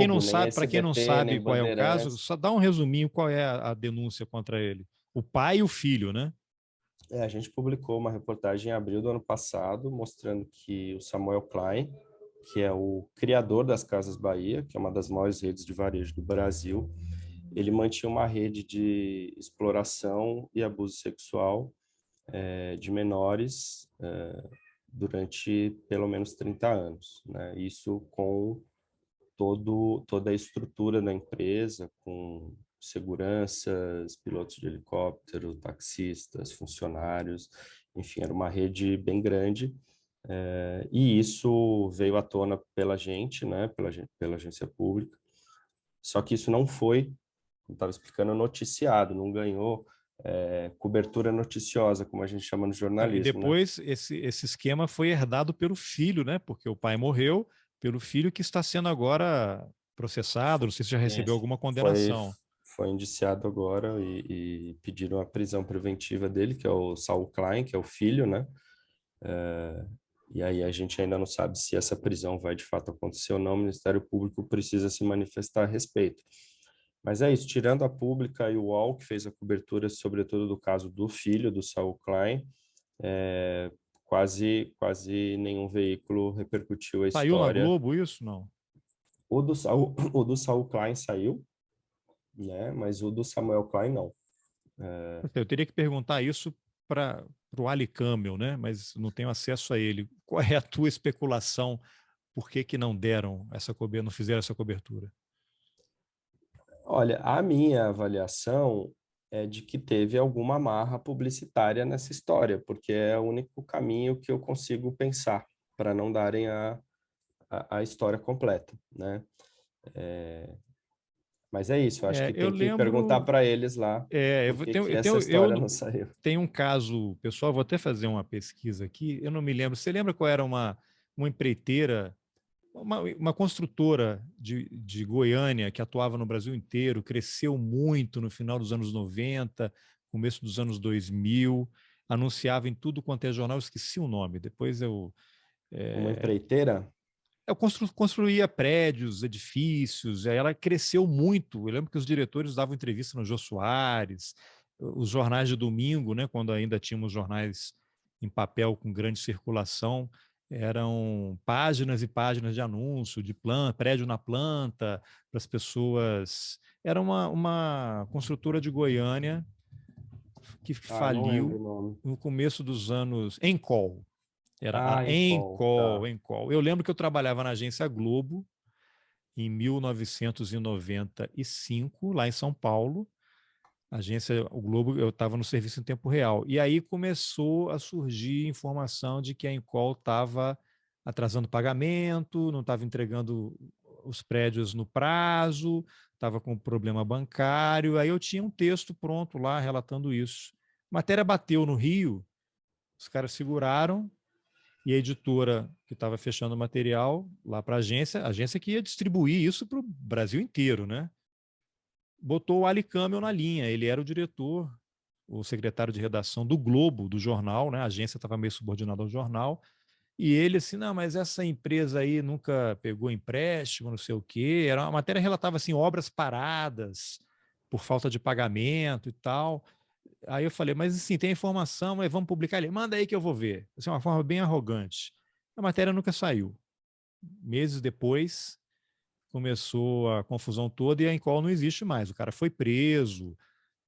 quem não SBT, sabe nem qual é o caso, Bandeirantes. só dá um resuminho qual é a denúncia contra ele. O pai e o filho, né? A gente publicou uma reportagem em abril do ano passado mostrando que o Samuel Klein, que é o criador das Casas Bahia, que é uma das maiores redes de varejo do Brasil, ele mantinha uma rede de exploração e abuso sexual de menores durante pelo menos 30 anos, né? Isso com toda a estrutura da empresa, com seguranças, pilotos de helicóptero, taxistas, funcionários, enfim, era uma rede bem grande. E isso veio à tona pela gente, né, pela agência pública. Só que isso não foi, como estava explicando, noticiado, não ganhou cobertura noticiosa, como a gente chama no E jornalismo, né? depois esse esquema foi herdado pelo filho, né? Porque o pai morreu, pelo filho que está sendo agora processado, não sei se já recebeu Isso. alguma Foi, condenação. foi indiciado agora e pediram a prisão preventiva dele, que é o Saul Klein, que é o filho, né? E aí a gente ainda não sabe se essa prisão vai de fato acontecer ou não. O Ministério Público precisa se manifestar a respeito. Mas é isso, tirando a Pública e o UOL, que fez a cobertura, sobretudo do caso do filho do Saul Klein, quase nenhum veículo repercutiu a Saiu na história. Globo isso? Não. O do Saul Klein saiu, né? Mas o do Samuel Klein não. Eu teria que perguntar isso para o Ali Camel, né? Mas não tenho acesso a ele. Qual é a tua especulação? Por que que não deram essa cobertura, não fizeram essa cobertura? Olha, a minha avaliação é de que teve alguma marra publicitária nessa história, porque é o único caminho que eu consigo pensar para não darem a história completa, né? Mas é isso, eu acho que Eu tem que perguntar lembro. para eles lá Eu, por que que essa história não saiu. tenho um caso pessoal, vou até fazer uma pesquisa aqui. Eu não me lembro. Você lembra qual era uma empreiteira, uma construtora de Goiânia que atuava no Brasil inteiro, cresceu muito no final dos anos 90, começo dos anos 2000, anunciava em tudo quanto é jornal, eu esqueci o nome, depois Uma é, empreiteira? eu construía prédios, edifícios, aí ela cresceu muito. Eu lembro que os diretores davam entrevista no Jô Soares, os jornais de domingo, né, quando ainda tínhamos jornais em papel com grande circulação, eram páginas e páginas de anúncio, de prédio na planta, para as pessoas. Era uma construtora de Goiânia que Ah, não lembro faliu o nome. no começo dos anos. Encol. Era a Ah, Encol, Encol, tá. Encol. Eu lembro que eu trabalhava na agência Globo em 1995, lá em São Paulo. A agência, o Globo, eu estava no serviço em tempo real. E aí começou a surgir informação de que a Encol estava atrasando pagamento, não estava entregando os prédios no prazo, estava com problema bancário. Aí eu tinha um texto pronto lá relatando isso. A matéria bateu no Rio, os caras seguraram, e a editora que estava fechando o material lá para a agência que ia distribuir isso para o Brasil inteiro, né? Botou o Ali Camel na linha. Ele era o diretor, o secretário de redação do Globo, do jornal, né? A agência estava meio subordinada ao jornal. E ele assim, não, mas essa empresa aí nunca pegou empréstimo, não sei o quê. Era uma matéria relatava assim obras paradas por falta de pagamento e tal. Aí eu falei, mas assim, tem informação, mas vamos publicar ele. Manda aí que eu vou ver. Assim, uma forma bem arrogante. A matéria nunca saiu. Meses depois, começou a confusão toda e a Encol não existe mais. O cara foi preso,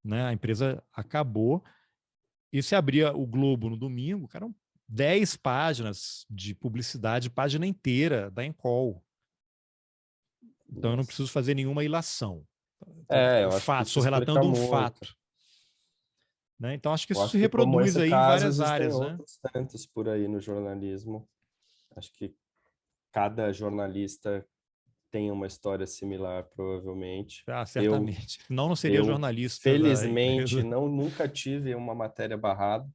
né? A empresa acabou. E se abria o Globo no domingo, cara, eram 10 páginas de publicidade, página inteira da Encol. Então eu não Nossa. preciso fazer nenhuma ilação. Eu acho que isso Estou explica relatando um muito. fato. Né? Então acho que Eu isso acho se que como reproduz esse aí em caso, várias existem áreas, né? outros tantos por aí no jornalismo. Acho que cada jornalista tem uma história similar, provavelmente. Ah, Eu, certamente. Senão não seria eu jornalista da felizmente, empresa. nunca tive uma matéria barrada.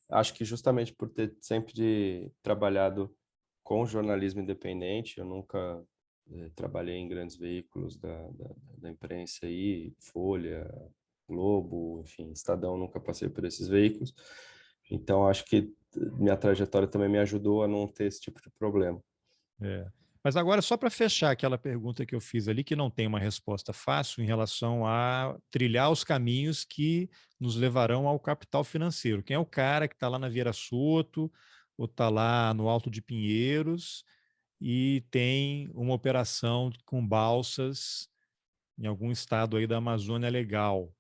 Acho que justamente por ter sempre trabalhado com jornalismo independente, eu nunca trabalhei em grandes veículos da imprensa aí, Folha, Globo, enfim, Estadão, nunca passei por esses veículos. Então, acho que minha trajetória também me ajudou a não ter esse tipo de problema. É. Mas agora, só para fechar aquela pergunta que eu fiz ali, que não tem uma resposta fácil em relação a trilhar os caminhos que nos levarão ao capital financeiro. Quem é o cara que está lá na Vieira Soto ou está lá no Alto de Pinheiros e tem uma operação com balsas em algum estado aí da Amazônia legal?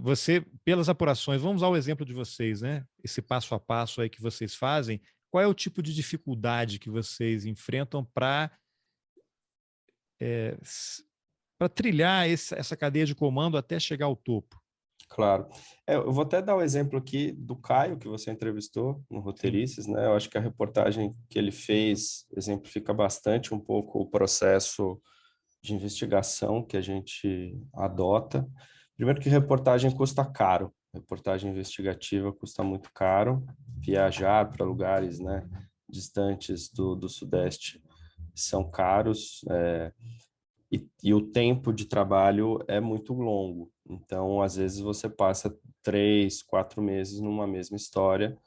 Você, pelas apurações, vamos usar o exemplo de vocês, né? Esse passo a passo aí que vocês fazem, qual é o tipo de dificuldade que vocês enfrentam para para trilhar essa cadeia de comando até chegar ao topo? Claro. Eu vou até dar o exemplo aqui do Caio, que você entrevistou no Sim. Roteirices, né? Eu acho que a reportagem que ele fez exemplifica bastante um pouco o processo de investigação que a gente adota. Primeiro que reportagem custa caro, reportagem investigativa custa muito caro, viajar para lugares, né, distantes do Sudeste são caros, e o tempo de trabalho é muito longo. Então, às vezes você passa 3, 4 meses numa mesma história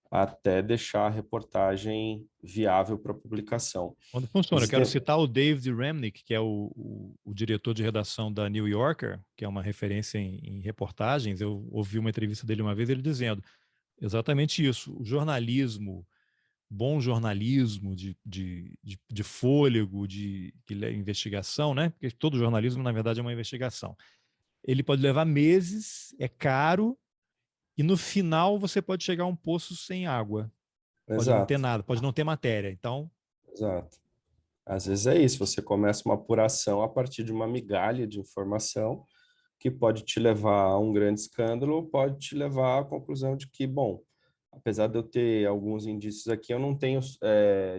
até deixar a reportagem viável para publicação. Quando funciona, eu quero Existem... citar o David Remnick, que é o diretor de redação da New Yorker, que é uma referência em reportagens. Eu ouvi uma entrevista dele uma vez, ele dizendo exatamente isso. O jornalismo, bom jornalismo de fôlego, de investigação, né? Porque todo jornalismo, na verdade, é uma investigação. Ele pode levar meses, é caro, e no final você pode chegar a um poço sem água. Pode não ter Exato, nada, pode não ter matéria. Então, exato. Às vezes é isso, você começa uma apuração a partir de uma migalha de informação que pode te levar a um grande escândalo ou pode te levar à conclusão de que, bom, apesar de eu ter alguns indícios aqui, eu não tenho,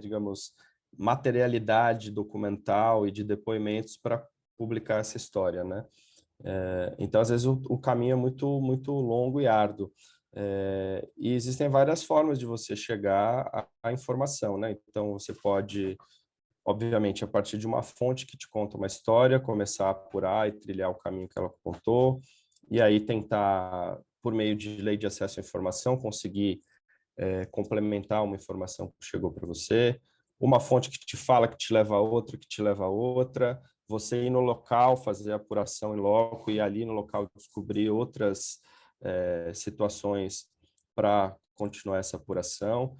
digamos, materialidade documental e de depoimentos para publicar essa história, né? Então, às vezes, o caminho é muito, muito longo e árduo. E existem várias formas de você chegar à informação, né? Então, você pode, obviamente, a partir de uma fonte que te conta uma história, começar a apurar e trilhar o caminho que ela contou, e aí tentar, por meio de lei de acesso à informação, conseguir complementar uma informação que chegou para você, uma fonte que te fala que te leva a outra, que te leva a outra, você ir no local, fazer a apuração em loco e ali no local descobrir outras situações para continuar essa apuração.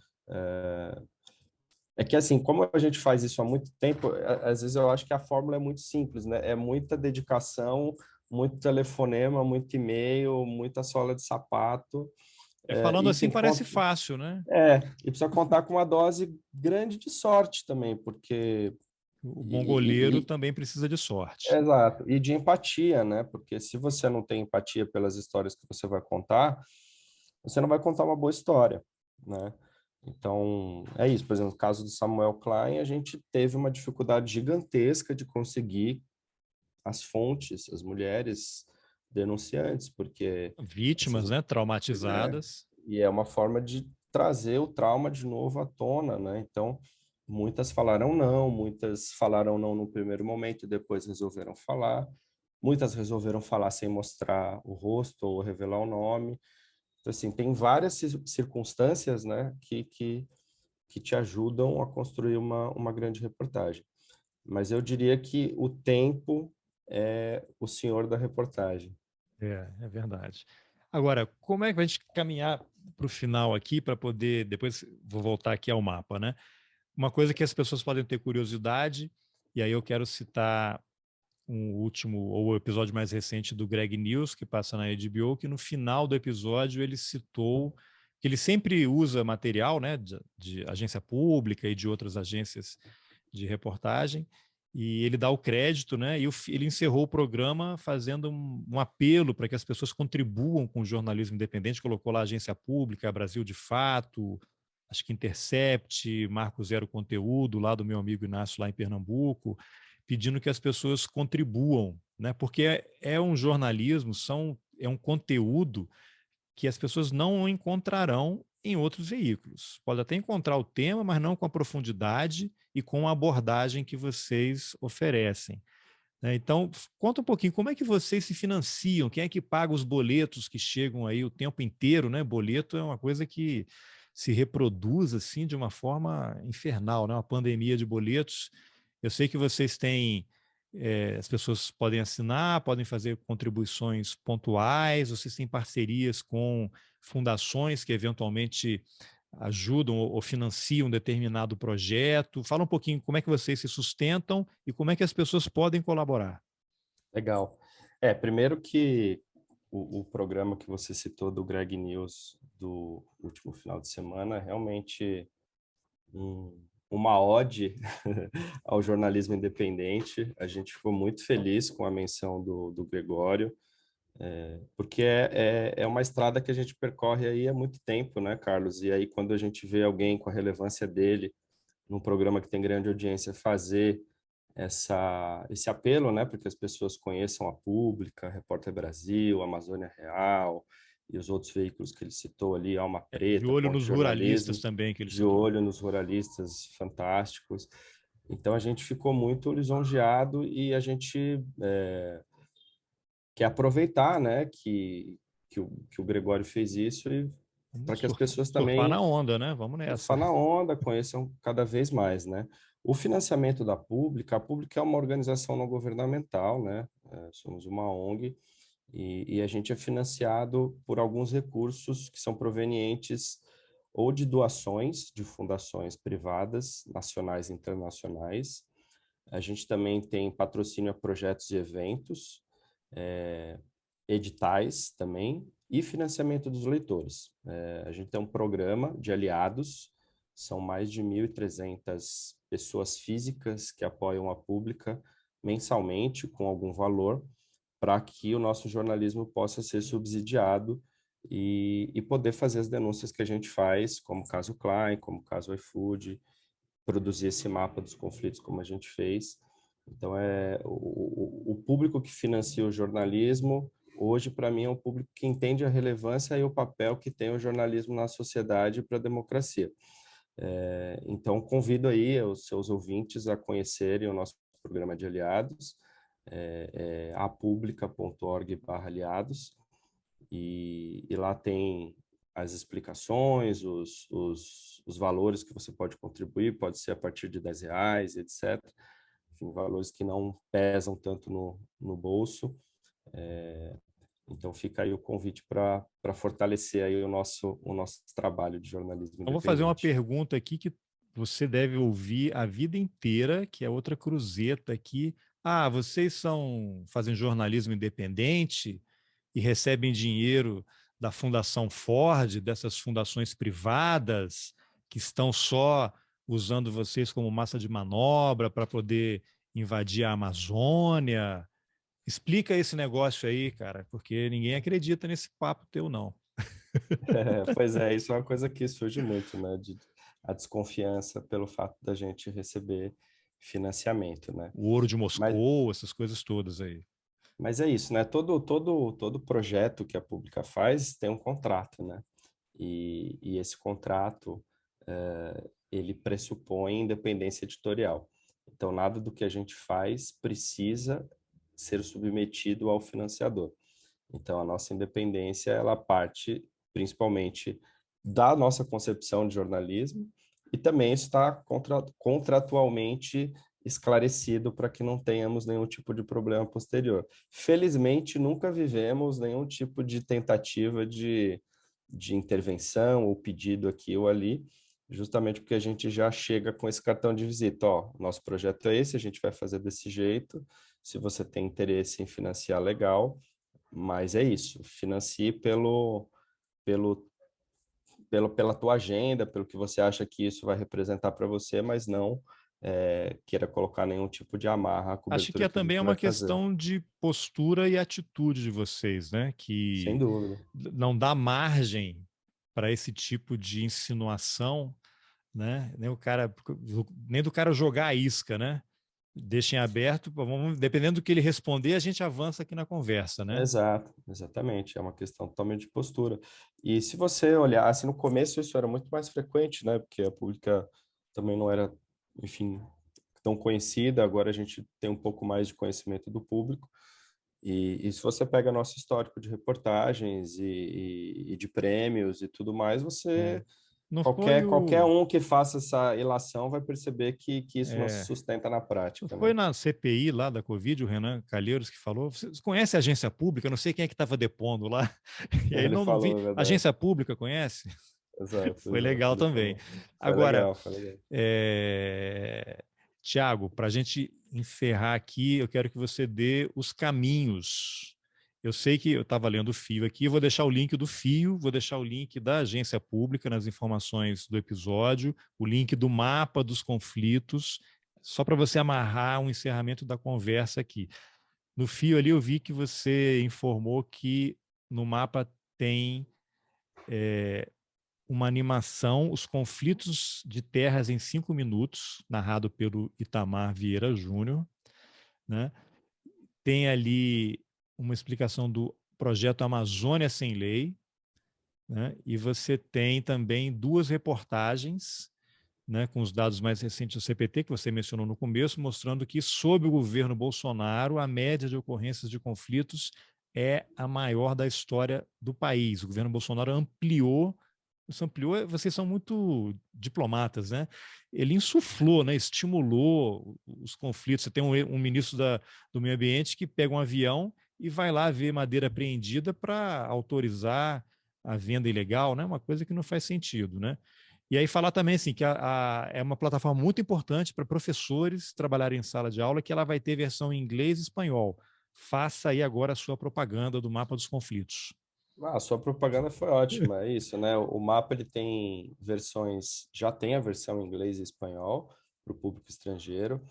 É que assim, como a gente faz isso há muito tempo, às vezes eu acho que a fórmula é muito simples, né? É muita dedicação, muito telefonema, muito e-mail, muita sola de sapato, falando e assim tem que parece fácil, né? e precisa contar com uma dose grande de sorte também, porque O bom goleiro e, também precisa de sorte. exato, e de empatia, né? Porque se você não tem empatia pelas histórias que você vai contar, você não vai contar uma boa história, né? Então, é isso. Por exemplo, no caso do Samuel Klein, a gente teve uma dificuldade gigantesca de conseguir as fontes, as mulheres denunciantes, porque Vítimas, essas, né? pois é, Traumatizadas. e é uma forma de trazer o trauma de novo à tona, né? Então, muitas falaram não, muitas falaram não no primeiro momento e depois resolveram falar. Muitas resolveram falar sem mostrar o rosto ou revelar o nome. Então, assim, tem várias circunstâncias, né, que te ajudam a construir uma grande reportagem. Mas eu diria que o tempo é o senhor da reportagem. É verdade. Agora, como é que a gente caminhar para o final aqui para poder, depois vou voltar aqui ao mapa, né? Uma coisa que as pessoas podem ter curiosidade, e aí eu quero citar um último, ou o episódio mais recente do Greg News, que passa na HBO, que no final do episódio ele citou que ele sempre usa material, né, de agência pública e de outras agências de reportagem, e ele dá o crédito, né, e ele encerrou o programa fazendo um apelo para que as pessoas contribuam com o jornalismo independente, colocou lá a agência pública, Brasil de Fato, acho que Intercept, Marco Zero Conteúdo, lá do meu amigo Inácio, lá em Pernambuco, pedindo que as pessoas contribuam, né? Porque é um jornalismo, é um conteúdo que as pessoas não encontrarão em outros veículos. Pode até encontrar o tema, mas não com a profundidade e com a abordagem que vocês oferecem, né? Então, conta um pouquinho, como é que vocês se financiam? Quem é que paga os boletos que chegam aí o tempo inteiro, né? Boleto é uma coisa que se reproduz assim de uma forma infernal, né? Uma pandemia de boletos. Eu sei que vocês têm, as pessoas podem assinar, podem fazer contribuições pontuais, vocês têm parcerias com fundações que eventualmente ajudam ou financiam um determinado projeto. Fala um pouquinho como é que vocês se sustentam e como é que as pessoas podem colaborar. Legal. Primeiro que o programa que você citou do Greg News do último final de semana é realmente um uma ode ao jornalismo independente. A gente ficou muito feliz com a menção do Gregório, porque é uma estrada que a gente percorre aí há muito tempo, né, Carlos? E aí, quando a gente vê alguém com a relevância dele, num programa que tem grande audiência, fazer esse apelo, né, para que as pessoas conheçam a Pública, Repórter Brasil, Amazônia Real e os outros veículos que ele citou ali, Alma De Preta, olho Ponto nos de ruralistas Jornalismo, também que ele de citou. olho nos ruralistas fantásticos. Então a gente ficou muito lisonjeado e a gente quer aproveitar, né, que o Gregório fez isso e para Vamos que as pessoas surfar também na onda, né? Vamos surfar nessa. na onda, conheçam cada vez mais, né? O financiamento da Pública, a Pública é uma organização não governamental, né? Somos uma ONG e a gente é financiado por alguns recursos que são provenientes ou de doações de fundações privadas, nacionais e internacionais. A gente também tem patrocínio a projetos e eventos, editais também e financiamento dos leitores. A gente tem um programa de aliados, são mais de 1.300 pessoas físicas que apoiam a Pública mensalmente com algum valor para que o nosso jornalismo possa ser subsidiado e poder fazer as denúncias que a gente faz, como o caso Klein, como o caso iFood, produzir esse mapa dos conflitos como a gente fez. Então, o público que financia o jornalismo, hoje, para mim, é um público que entende a relevância e o papel que tem o jornalismo na sociedade para a democracia. Então, convido aí os seus ouvintes a conhecerem o nosso programa de aliados, apublica.org/aliados, e lá tem as explicações, os valores que você pode contribuir, pode ser a partir de R$ 10, etc. Enfim, valores que não pesam tanto no bolso. Então fica aí o convite para fortalecer aí o nosso trabalho de jornalismo Eu vou fazer uma independente. pergunta aqui que você deve ouvir a vida inteira, que é outra cruzeta aqui. Ah, vocês fazem jornalismo independente e recebem dinheiro da Fundação Ford, dessas fundações privadas que estão só usando vocês como massa de manobra para poder invadir a Amazônia. Explica esse negócio aí, cara, porque ninguém acredita nesse papo teu, não. Pois é, isso é uma coisa que surge muito, né? A desconfiança pelo fato da gente receber financiamento, né? O ouro de Mas, Moscou, essas coisas todas aí. mas é isso, né? Todo projeto que a Pública faz tem um contrato, né? E esse contrato, ele pressupõe independência editorial. Então, nada do que a gente faz precisa ser submetido ao financiador. Então, a nossa independência, ela parte principalmente da nossa concepção de jornalismo e também está contratualmente esclarecido para que não tenhamos nenhum tipo de problema posterior. Felizmente, nunca vivemos nenhum tipo de tentativa de intervenção ou pedido aqui ou ali, justamente porque a gente já chega com esse cartão de visita. Ó, nosso projeto é esse, a gente vai fazer desse jeito. Se você tem interesse em financiar, legal. Mas é isso, financie pela tua agenda, pelo que você acha que isso vai representar para você, mas não queira colocar nenhum tipo de amarra à Acho que cobertura que a também é gente uma vai fazer. questão de postura e atitude de vocês, né? Sem Que dúvida. não dá margem para esse tipo de insinuação, né? Nem do cara jogar a isca, né? Deixem aberto, dependendo do que ele responder, a gente avança aqui na conversa, né? Exato, exatamente. É uma questão totalmente de postura. E se você olhasse, no começo isso era muito mais frequente, né? Porque a Pública também não era, enfim, tão conhecida. Agora a gente tem um pouco mais de conhecimento do público. E se você pega nosso histórico de reportagens e de prêmios e tudo mais, É. você Não foi qualquer o. um que faça essa ilação vai perceber que isso não se É, sustenta na não prática, foi né? na CPI lá da Covid, o Renan Calheiros que falou. Vocês conhecem a agência pública? Eu não sei quem é que estava depondo lá. E aí Ele não vi. falou, é verdade. Agência pública conhece? Exato, Foi exato. legal Ele também. falou. Foi Agora, legal, foi legal. Tiago, para a gente encerrar aqui, eu quero que você dê os caminhos Eu sei que eu estava lendo o Fio aqui, vou deixar o link do Fio, vou deixar o link da agência pública nas informações do episódio, o link do mapa dos conflitos, só para você amarrar um encerramento da conversa aqui. No Fio ali eu vi que você informou que no mapa tem uma animação, Os Conflitos de Terras em 5 Minutos, narrado pelo Itamar Vieira Júnior, né? Tem ali uma explicação do projeto Amazônia Sem Lei, né? E você tem também 2 reportagens, né, com os dados mais recentes do CPT, que você mencionou no começo, mostrando que, sob o governo Bolsonaro, a média de ocorrências de conflitos é a maior da história do país. O governo Bolsonaro ampliou, vocês são muito diplomatas, né? Ele insuflou, né, estimulou os conflitos. Você tem um ministro do Meio Ambiente que pega um avião e vai lá ver madeira apreendida para autorizar a venda ilegal, né? Uma coisa que não faz sentido, né? E aí falar também assim, que é uma plataforma muito importante para professores trabalharem em sala de aula, que ela vai ter versão em inglês e espanhol. Faça aí agora a sua propaganda do mapa dos conflitos. A sua propaganda foi ótima, é isso, né? O mapa ele tem versões, já tem a versão em inglês e espanhol para o público estrangeiro.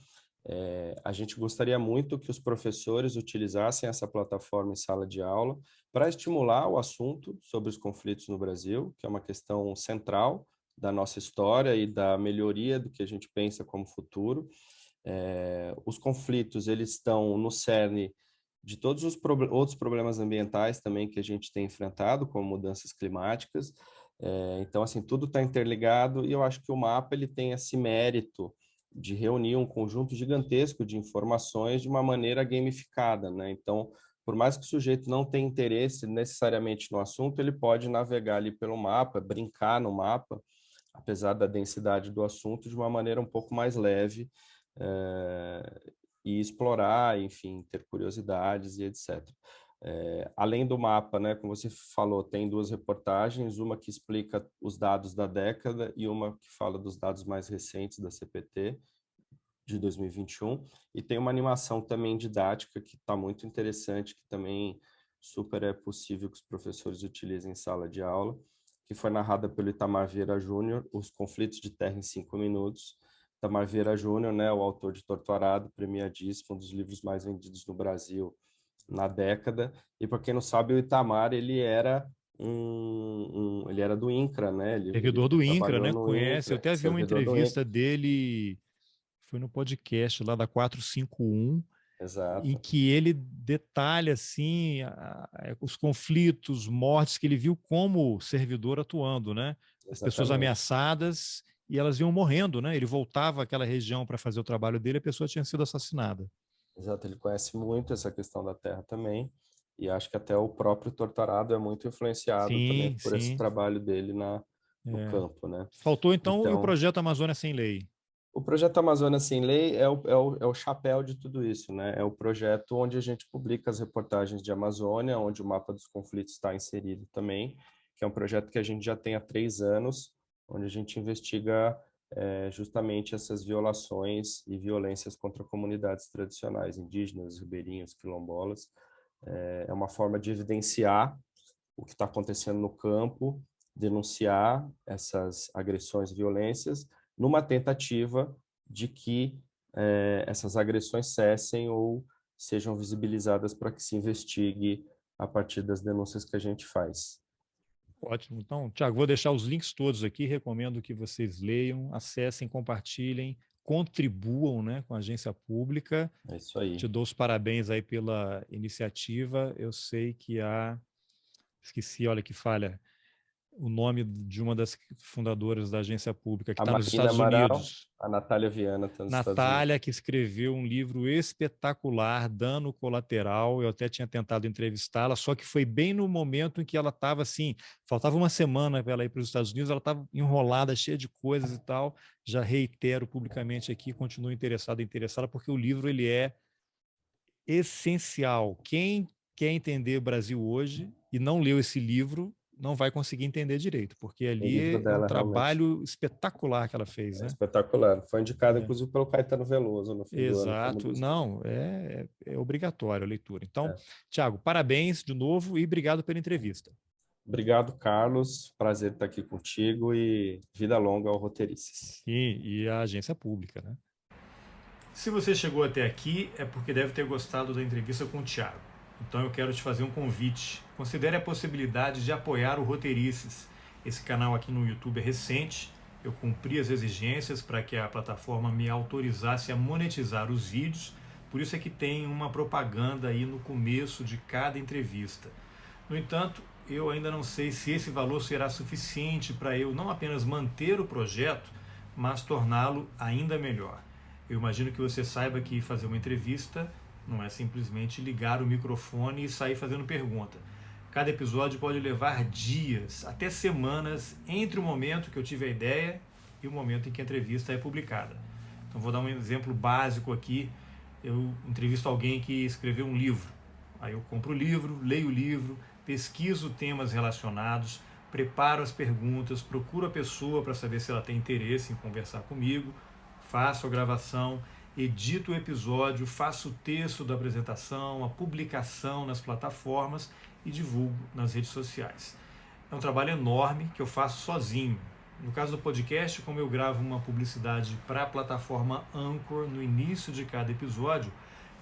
A gente gostaria muito que os professores utilizassem essa plataforma em sala de aula para estimular o assunto sobre os conflitos no Brasil, que é uma questão central da nossa história e da melhoria do que a gente pensa como futuro. Os conflitos, eles estão no cerne de todos os outros problemas ambientais também que a gente tem enfrentado, como mudanças climáticas. Então, assim, tudo está interligado e eu acho que o mapa ele tem esse mérito de reunir um conjunto gigantesco de informações de uma maneira gamificada, né? Então, por mais que o sujeito não tenha interesse necessariamente no assunto, ele pode navegar ali pelo mapa, brincar no mapa, apesar da densidade do assunto, de uma maneira um pouco mais leve, e explorar, enfim, ter curiosidades e etc. Além do mapa, né, como você falou, tem 2 reportagens, uma que explica os dados da década e uma que fala dos dados mais recentes da CPT de 2021, e tem uma animação também didática que está muito interessante, que também super é possível que os professores utilizem em sala de aula, que foi narrada pelo Itamar Vieira Júnior, Os Conflitos de Terra em 5 Minutos. Itamar Vieira Júnior, né, o autor de Torturado, premiadíssimo, um dos livros mais vendidos no Brasil na década. E para quem não sabe, o Itamar ele era ele era do INCRA, né? Servidor do INCRA, Trabalhou né? no Conhece. Eu INCRA, até vi uma servidor do INCRA. entrevista dele, foi no podcast lá da 451, em Exato. que ele detalha assim os conflitos, mortes que ele viu como servidor atuando, né? As pessoas Exatamente. ameaçadas e elas iam morrendo, né? Ele voltava àquela região para fazer o trabalho dele, a pessoa tinha sido assassinada. Exato, ele conhece muito essa questão da terra também, e acho que até o próprio Torturado é muito influenciado também Sim, por esse sim. trabalho dele no É. campo, né? Faltou então o Então, projeto Amazônia Sem Lei. o projeto Amazônia Sem Lei é o chapéu de tudo isso, né? É o projeto onde a gente publica as reportagens de Amazônia, onde o mapa dos conflitos está inserido também, que é um projeto que a gente já tem há 3 anos, onde a gente investiga justamente essas violações e violências contra comunidades tradicionais, indígenas, ribeirinhos, quilombolas. É uma forma de evidenciar o que está acontecendo no campo, denunciar essas agressões e violências, numa tentativa de que essas agressões cessem ou sejam visibilizadas para que se investigue a partir das denúncias que a gente faz. Ótimo. Então, Tiago, vou deixar os links todos aqui. Recomendo que vocês leiam, acessem, compartilhem, contribuam, né, com a agência pública. É isso aí. Te dou os parabéns aí pela iniciativa. Eu sei que esqueci, olha que falha, o nome de uma das fundadoras da agência pública que A está nos Marina Estados Amaral, Unidos. a Natália Viana está nos Estados Natália, Unidos. que escreveu um livro espetacular, Dano Colateral. Eu até tinha tentado entrevistá-la, só que foi bem no momento em que ela estava assim, faltava uma semana para ela ir para os Estados Unidos, ela estava enrolada, cheia de coisas e tal. Já reitero publicamente aqui, continuo interessada, porque o livro ele é essencial. Quem quer entender o Brasil hoje e não leu esse livro, não vai conseguir entender direito, porque O ali livro é um dela realmente trabalho espetacular que ela fez, é né? espetacular. Foi indicado, É, inclusive, pelo Caetano Veloso no fim do ano como um exato. dos livros. Não, é obrigatório a leitura. Então, É. Tiago, parabéns de novo e obrigado pela entrevista. Obrigado, Carlos. Prazer estar aqui contigo e vida longa ao Roteirices. E a agência pública, né? Se você chegou até aqui, é porque deve ter gostado da entrevista com o Tiago. Então eu quero te fazer um convite. Considere a possibilidade de apoiar o Roteirices. Esse canal aqui no YouTube é recente. Eu cumpri as exigências para que a plataforma me autorizasse a monetizar os vídeos. Por isso é que tem uma propaganda aí no começo de cada entrevista. No entanto, eu ainda não sei se esse valor será suficiente para eu não apenas manter o projeto, mas torná-lo ainda melhor. Eu imagino que você saiba que fazer uma entrevista não é simplesmente ligar o microfone e sair fazendo pergunta. Cada episódio pode levar dias, até semanas, entre o momento que eu tive a ideia e o momento em que a entrevista é publicada. Então vou dar um exemplo básico aqui. Eu entrevisto alguém que escreveu um livro. Aí eu compro o livro, leio o livro, pesquiso temas relacionados, preparo as perguntas, procuro a pessoa para saber se ela tem interesse em conversar comigo, faço a gravação, edito o episódio, faço o texto da apresentação, a publicação nas plataformas e divulgo nas redes sociais. É um trabalho enorme que eu faço sozinho. No caso do podcast, como eu gravo uma publicidade para a plataforma Anchor no início de cada episódio,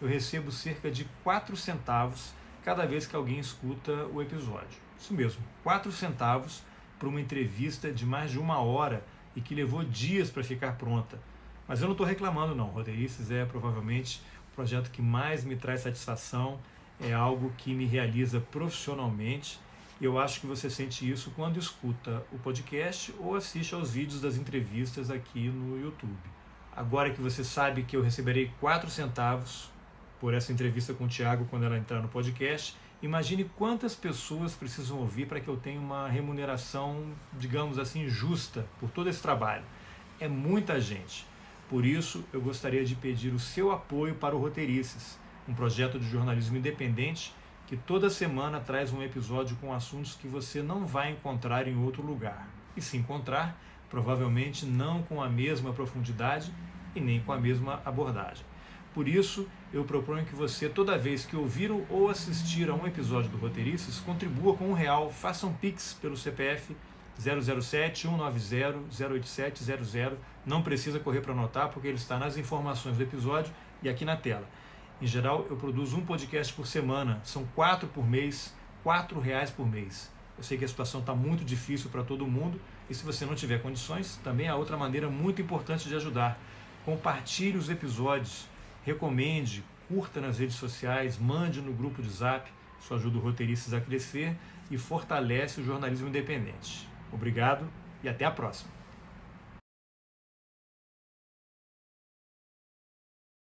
eu recebo cerca de 4 centavos cada vez que alguém escuta o episódio. Isso mesmo, 4 centavos para uma entrevista de mais de 1 hora e que levou dias para ficar pronta. Mas eu não estou reclamando não, Roteirices é provavelmente o projeto que mais me traz satisfação, é algo que me realiza profissionalmente. Eu acho que você sente isso quando escuta o podcast ou assiste aos vídeos das entrevistas aqui no YouTube. Agora que você sabe que eu receberei 4 centavos por essa entrevista com o Tiago quando ela entrar no podcast, imagine quantas pessoas precisam ouvir para que eu tenha uma remuneração, digamos assim, justa por todo esse trabalho. É muita gente. Por isso, eu gostaria de pedir o seu apoio para o Roteirices, um projeto de jornalismo independente que toda semana traz um episódio com assuntos que você não vai encontrar em outro lugar. E se encontrar, provavelmente não com a mesma profundidade e nem com a mesma abordagem. Por isso, eu proponho que você, toda vez que ouvir ou assistir a um episódio do Roteirices, contribua com R$1, faça um Pix pelo CPF 007-190-08700. Não precisa correr para anotar, porque ele está nas informações do episódio e aqui na tela. Em geral, eu produzo um podcast por semana, são 4 por mês, R$4 por mês. Eu sei que a situação está muito difícil para todo mundo, e se você não tiver condições, também há outra maneira muito importante de ajudar. Compartilhe os episódios, recomende, curta nas redes sociais, mande no grupo de Zap. Isso ajuda o Roteirices a crescer e fortalece o jornalismo independente. Obrigado e até a próxima.